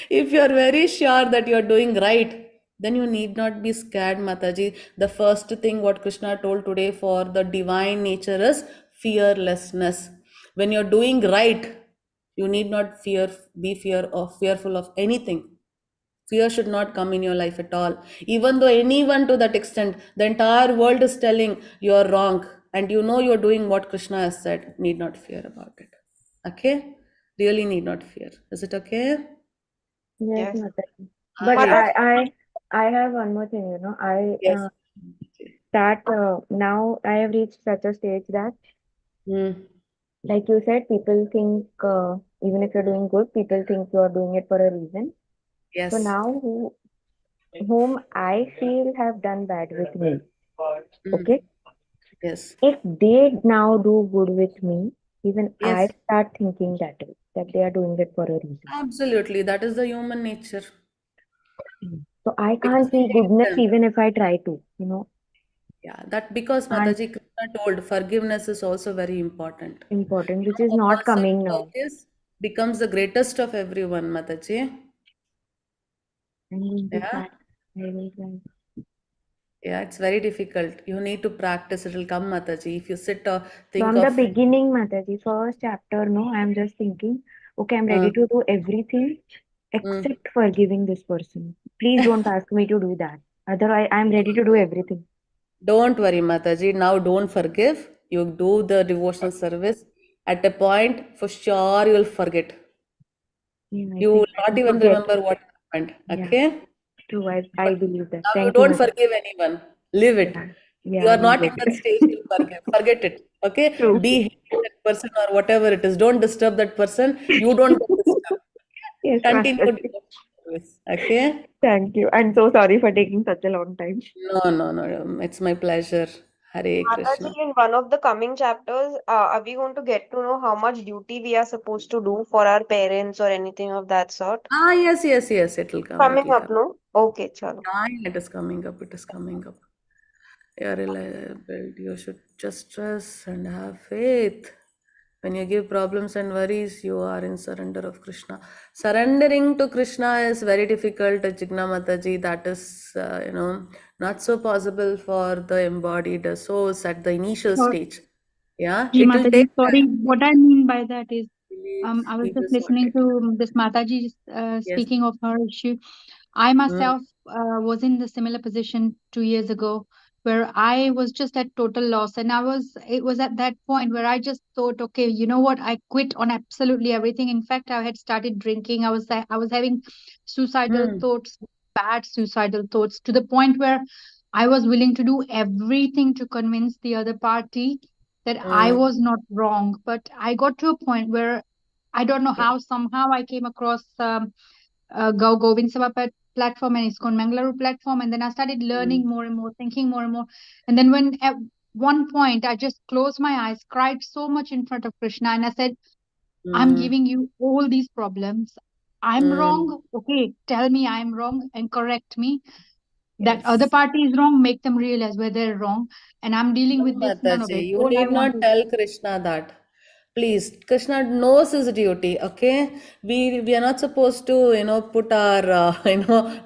C: if you're very sure that you're doing right, then you need not be scared, Mataji. The first thing what Krishna told today for the divine nature is fearlessness. When you're doing right, you need not fearful of anything. Fear should not come in your life at all. Even though anyone to that extent, the entire world is telling you're wrong, and you know you're doing what Krishna has said, need not fear about it. Okay? Really need not fear. Is it okay?
E: Yes,
H: Yes.
E: Mataji. But
C: I
H: Mataji,
E: I have one more thing,
C: yes.
E: that now I have reached such a stage that
C: Hmm.
E: Like you said, people think, even if you're doing good, people think you're doing it for a reason. So
C: Yes.
E: now, whom I feel have done bad with me,
C: Mm.
E: okay?
C: Yes.
E: If they now do good with me, even I
C: Yes.
E: start thinking that way, that they are doing it for a reason.
C: Absolutely. That is the human nature.
E: So I
C: Because
E: can't
C: we
E: see
C: hate
E: goodness
C: them.
E: even if I try to,
C: Yeah, that because
E: and
C: Mataji Krishna told forgiveness is also very important.
E: important,
C: You
E: which is
C: know, a
E: not
C: person
E: coming
C: who
E: now.
C: forgives becomes the greatest of everyone, Mataji.
E: I'm going to
C: Yeah.
E: try. I will try.
C: Yeah, it's very difficult. You need to practice. It will come, Mataji. If you sit or think
E: From the
C: of,
E: beginning, Mataji, first chapter, no, I'm just thinking, okay, I'm ready
C: uh,
E: to do everything
C: mm.
E: except forgiving this person. Please don't ask me to do that. Otherwise, I'm ready to do everything.
C: Don't worry, Mataji. Now don't forgive. You do the devotional service. At a point, for sure, you will forget.
E: Yeah, I
C: You will
E: think I
C: not
E: will
C: even
E: forget.
C: remember what happened.
E: Yeah,
C: Okay?
E: true. I
C: But
E: believe that.
C: now you
E: Thank you,
C: don't
E: Mataji.
C: forgive anyone. Leave
E: Yeah,
C: it.
E: yeah,
C: You
E: I
C: are
E: will
C: not in
E: leave
C: that
E: it.
C: stage to forgive. Forget it. Okay?
E: True.
C: Be hating that person or whatever it is. Don't disturb that person. You don't get disturbed.
E: Yes,
C: Continue
E: Mataji.
C: devotional service. Okay?
E: Thank you. I'm so sorry for taking such a long time.
C: No, no, no. It's my pleasure. Hare
H: Mataji,
C: Krishna.
H: in one of the coming chapters, are we going to get to know how much duty we are supposed to do for our parents or anything of that sort?
C: Ah, yes, yes, yes. It will come. It
H: Coming
C: will
H: up,
C: come.
H: no? Okay, chalo.
C: Ah, it is coming up. It is coming up. You're reliable. You should just trust and have faith. When you give problems and worries, you are in surrender of Krishna. Surrendering to Krishna is very difficult, Jigna Mataji. That is, not so possible for the embodied souls at the initial
A: Or
C: stage. Yeah,
A: Ji
C: it will
A: Mataji,
C: take
A: sorry,
C: time.
A: what I mean by that is,
C: Please,
A: I was
C: you
A: just
C: will sort
A: listening
C: it.
A: to this Mataji
C: Yes.
A: speaking of her issue. I
C: Mm,
A: myself was in the similar position 2 years ago where I was just at total loss. And it was at that point where I just thought, okay, you know what? I quit on absolutely everything. In fact, I had started drinking. I was having suicidal
C: mm,
A: thoughts, bad suicidal thoughts, to the point where I was willing to do everything to convince the other party that I
C: mm.
A: was not wrong. But I got to a point where I don't know
C: Yes.
A: how, somehow I came across Govind Sabha platform and ISKCON Mangalore platform. And then I started
C: Mm,
A: learning more and more, thinking more and more. And then when at one point I just closed my eyes, cried so much in front of Krishna, and I said, I'm
C: mm,
A: giving you all these problems. I'm
C: mm.
A: wrong. Okay, tell me I'm wrong and correct me. That other
C: Yes.
A: party is wrong, make them realize where they're wrong. And I'm dealing
C: No,
A: with this, none of
C: Mataji,
A: it.
C: you
A: All I
C: need
A: want
C: not
A: is
C: tell Krishna that. Please, Krishna knows his duty, okay? We are not supposed to, put our,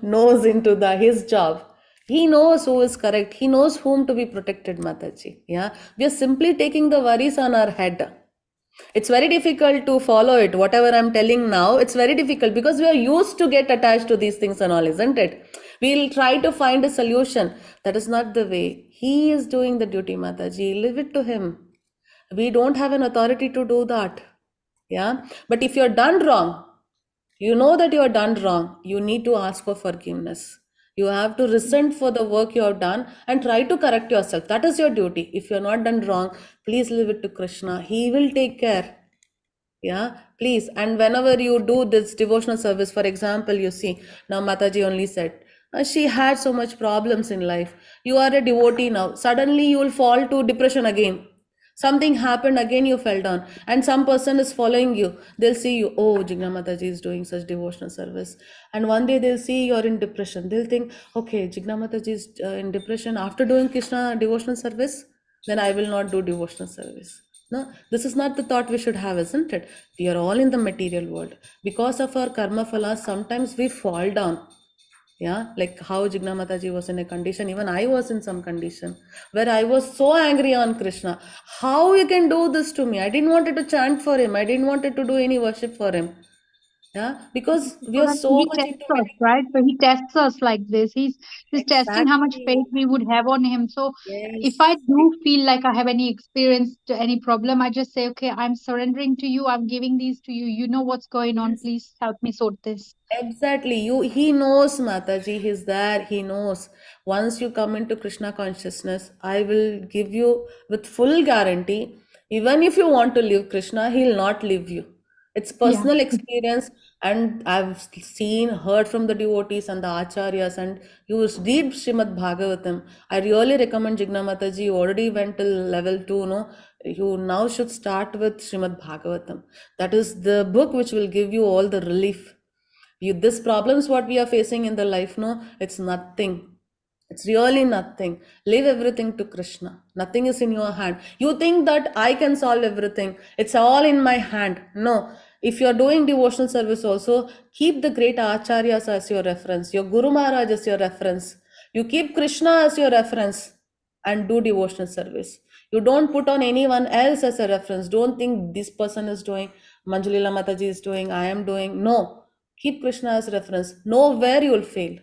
C: nose into his job. He knows who is correct. He knows whom to be protected, Mataji. Yeah, we are simply taking the worries on our head. It's very difficult to follow it. Whatever I'm telling now, it's very difficult because we are used to get attached to these things and all, isn't it? We'll try to find a solution. That is not the way. He is doing the duty, Mataji. Leave it to him. We don't have an authority to do that. Yeah. But if you're done wrong, you know that you are done wrong, you need to ask for forgiveness. You have to resent for the work you have done and try to correct yourself. That is your duty. If you're not done wrong, please leave it to Krishna. He will take care. Yeah, please. And whenever you do this devotional service, for example, you see, now Mataji only said, she had so much problems in life. You are a devotee now. Suddenly you will fall to depression again. Something happened again, you fell down. And some person is following you. They'll see you, oh, Jigna Mataji is doing such devotional service. And one day they'll see you're in depression. They'll think, okay, Jigna Mataji is in depression after doing Krishna devotional service, then I will not do devotional service. No, this is not the thought we should have, isn't it? We are all in the material world. Because of our karma phalas, sometimes we fall down. Yeah, like how Jigna Mataji was in a condition, even I was in some condition where I was so angry on Krishna. How you can do this to me? I didn't wanted to chant for him. I didn't wanted to do any worship for him. Yeah, because we
A: so
C: are
A: that
C: so
A: he
C: much into
A: tests us, right? So he tests us like this. He's testing how much
C: exactly.
A: faith we would have on him. So if I
C: Yes.
A: do feel like I have any experience to any problem, I just say, okay, I'm surrendering to you. I'm giving these to you. You know what's going on.
C: Yes.
A: Please help me sort this.
C: Exactly. He knows, Mataji, he's there, he knows. Once you come into Krishna consciousness, I will give you with full guarantee, Even if you want to leave Krishna, he'll not leave you. It's
A: Yeah.
C: personal experience, and I've seen, heard from the devotees and the acharyas, and you read Srimad Bhagavatam. I really recommend Jigna Mataji. You already went till level 2, no? You now should start with Srimad Bhagavatam. That is the book which will give you all the relief. This problems what we are facing in the life, no, it's nothing. It's really nothing. Leave everything to Krishna. Nothing is in your hand. You think that I can solve everything. It's all in my hand. No. If you're doing devotional service also, keep the great acharyas as your reference. Your Guru Maharaj as your reference. You keep Krishna as your reference and do devotional service. You don't put on anyone else as a reference. Don't think this person is doing, Manjulila Mataji is doing, I am doing. No. Keep Krishna as reference. Know where you will fail.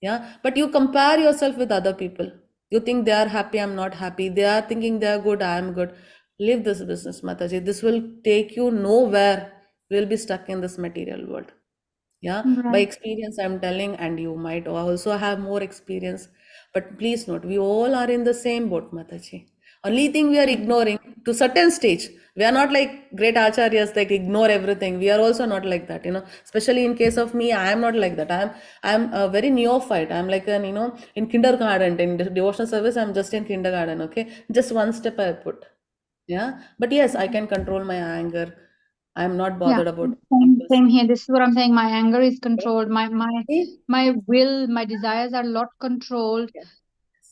C: Yeah, but you compare yourself with other people. You think they are happy, I'm not happy. They are thinking they are good, I am good. Leave this business, Mataji. This will take you nowhere. We'll be stuck in this material world. Yeah, by
A: Right.
C: experience I'm telling, and you might also have more experience, but please note, we all are in the same boat, Mataji. Only thing we are ignoring to certain stage. We are not like great acharyas, like ignore everything. We are also not like that, especially in case of me, I am not like that. I'm a very neophyte. I'm like an, in kindergarten, in devotional service, I'm just in kindergarten. Okay, just one step I put. Yeah, but yes, I can control my anger. I'm not
A: Yeah.
C: bothered about people's.
A: Same here. This is what I'm saying. My anger is controlled.
C: See?
A: My will, my desires are a lot controlled,
C: Yes,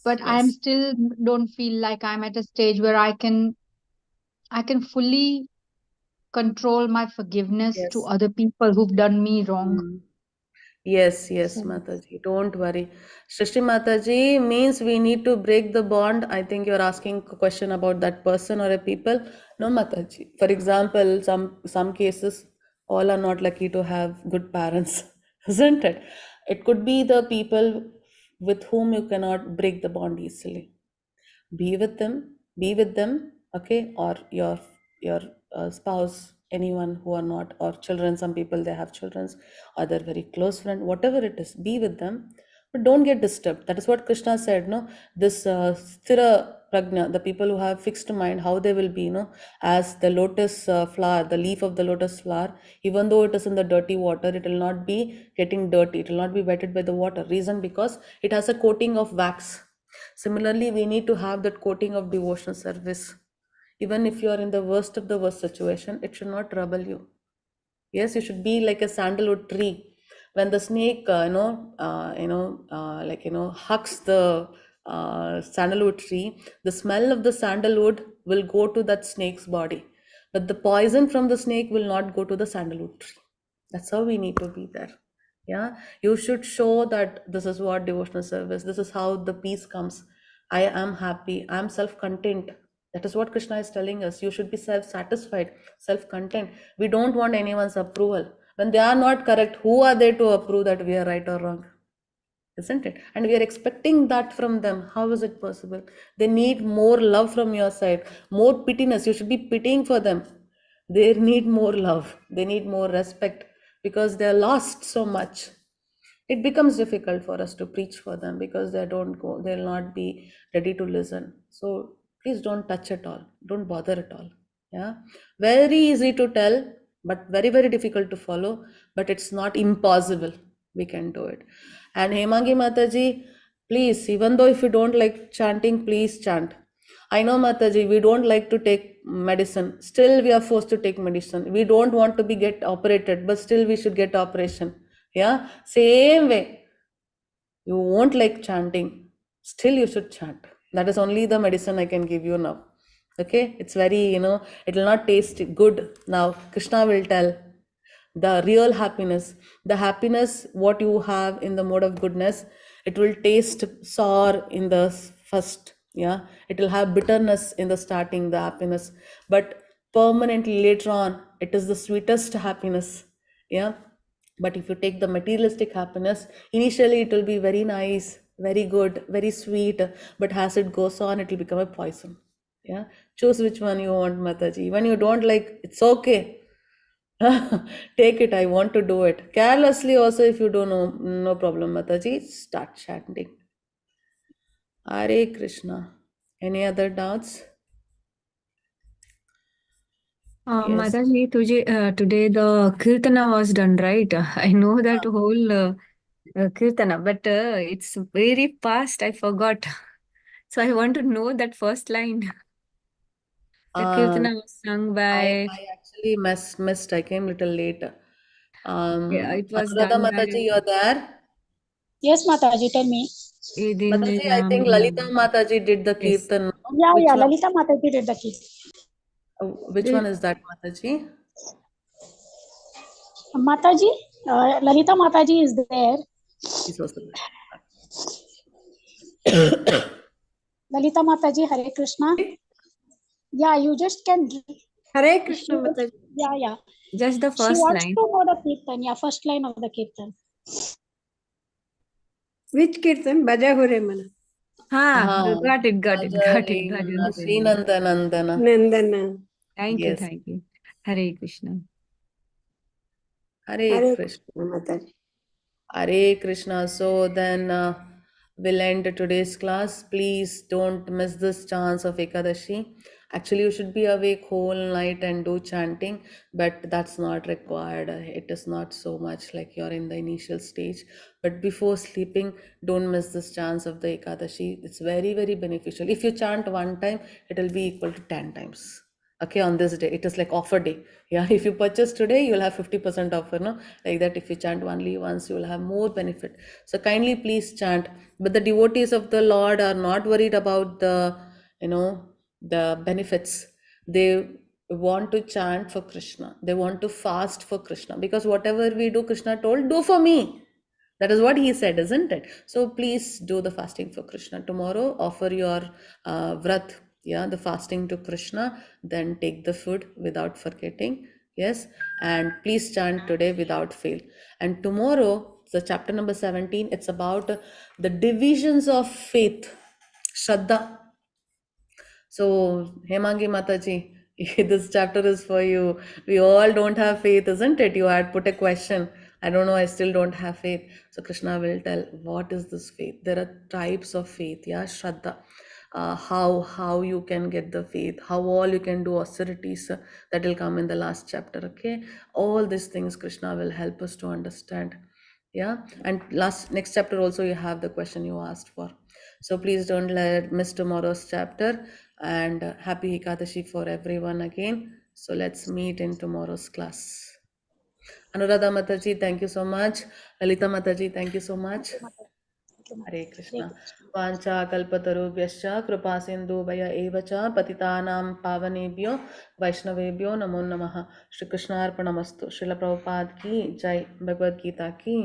A: but I'm
C: yes,
A: still don't feel like I'm at a stage where I can fully control my forgiveness to
C: yes.
A: other people who've done me wrong.
C: Mm. Yes, yes,
A: So
C: Mataji. Don't worry. Srishti Mataji means we need to break the bond. I think you're asking a question about that person or a people. No, Mataji. For example, some cases, all are not lucky to have good parents, isn't it? It could be the people with whom you cannot break the bond easily. Be with them, okay, or your spouse, anyone who are not, or children, some people they have children, or their very close friend, whatever it is, be with them, but don't get disturbed. That is what Krishna said, no, this sthira prajna, the people who have fixed mind, how they will be, as the lotus flower, the leaf of the lotus flower, even though it is in the dirty water, it will not be getting dirty, it will not be wetted by the water. Reason, because it has a coating of wax. Similarly, we need to have that coating of devotional service. Even if you are in the worst of the worst situation, it should not trouble you. Yes, you should be like a sandalwood tree. When the snake, hugs the sandalwood tree, the smell of the sandalwood will go to that snake's body, but the poison from the snake will not go to the sandalwood tree. That's how we need to be there. Yeah, you should show that this is what devotional service. This is how the peace comes. I am happy. I am self-content. That is what Krishna is telling us. You should be self-satisfied, self-content. We don't want anyone's approval. When they are not correct, who are they to approve that we are right or wrong? Isn't it? And we are expecting that from them. How is it possible? They need more love from your side, more pityness. You should be pitying for them. They need more love. They need more respect because they are lost so much. It becomes difficult for us to preach for them because they'll not be ready to listen. So please don't touch at all, don't bother at all. Yeah, very easy to tell, but very, very difficult to follow, but it's not impossible. We can do it. And Hemangi Mataji, please, even though if you don't like chanting, please chant. I know, Mataji, we don't like to take medicine. Still, we are forced to take medicine. We don't want to be get operated, but still we should get operation. Yeah, same way. You won't like chanting. Still, you should chant. That is only the medicine I can give you now. Okay, it's very, it will not taste good now. Krishna will tell the real happiness, the happiness what you have in the mode of goodness, it will taste sour in the first. Yeah, it will have bitterness in the starting, the happiness, but permanently later on it is the sweetest happiness. Yeah, but if you take the materialistic happiness, initially it will be very nice, very good, very sweet, but as it goes on it will become a poison. Yeah, choose which one you want, Mataji. When you don't like, it's okay. Take it, I want to do it. Carelessly also, if you don't know, no problem, Mataji, start chanting. Hare Krishna. Any other doubts?
B: Yes.
G: Mataji, today the Kirtana was done, right? I know that whole Kirtana, but it's very fast. I forgot. So I want to know that first line. The
C: Uh,
G: Kirtana was sung by,
C: I actually missed. I came little later.
G: yeah, it was
C: Anuradha
G: done by
C: Mataji, you're there?
A: Yes, Mataji, tell me.
G: Edin
C: Mataji, I think Lalita Mataji did the
G: Yes.
C: Kirtan. No?
A: Yeah,
C: Which
A: yeah,
C: one?
A: Lalita Mataji did the key.
C: Which
G: The,
C: one is that, Mataji?
A: Mataji, Lalita Mataji is there.
C: He's also
A: Lalita Mataji, Hare Krishna. Yeah, you just can.
B: Hare
A: She
B: Krishna
A: wants,
B: Mataji.
A: yeah.
G: just the
A: She
G: first
A: wants
G: line.
A: to know the Kirtan. Yeah, first line of the Kirtan.
B: Which Kirtan? Baja Hore Mana.
G: Got it.
C: Ajali Mana Srinanda Nandana.
B: Nandana.
G: Thank you.
C: Yes.
G: Hare Krishna.
C: Hare
B: Hare
C: Krishna.
B: Krishna Mataji.
C: Hare Krishna. So then we'll end today's class. Please don't miss this chance of Ekadashi. Actually, you should be awake whole night and do chanting, but that's not required. It is not so much like you're in the initial stage. But before sleeping, don't miss this chance of the Ekadashi. It's very, very beneficial. If you chant one time, it will be equal to 10 times. Okay, on this day it is like offer day. Yeah, if you purchase today you will have 50% offer, no, like that. If you chant only once you will have more benefit. So kindly please chant. But the devotees of the Lord are not worried about the, the benefits. They want to chant for Krishna, they want to fast for Krishna, because whatever we do, Krishna told, do for me. That is what he said, isn't it? So please do the fasting for Krishna. Tomorrow, offer your vrat, yeah, the fasting to Krishna. Then take the food without forgetting. Yes, and please chant today without fail. And tomorrow, the chapter number 17, it's about the divisions of faith, Shraddha. So, Hemangi Mataji, this chapter is for you. We all don't have faith, isn't it? You had put a question. I don't know, I still don't have faith. So, Krishna will tell, what is this faith? There are types of faith, yeah, Shraddha. How you can get the faith, how all you can do austerities, that will come in the last chapter, okay? All these things Krishna will help us to understand. Yeah, and next chapter also you have the question you asked for. So please don't miss tomorrow's chapter, and happy Ekadashi for everyone again. So let's meet in tomorrow's class. Anuradha Mataji, thank you so much. Lalita Mataji, thank you so much. Hare Krishna. Vancha kalpatarubhyascha kripa sindhu bhaya evacha patitanam pavanebhyo vaishnavebhyo namo namaha. Shri Krishna arpanamastu. Srila Prabhupada ki jai. Bhagavad Gita ki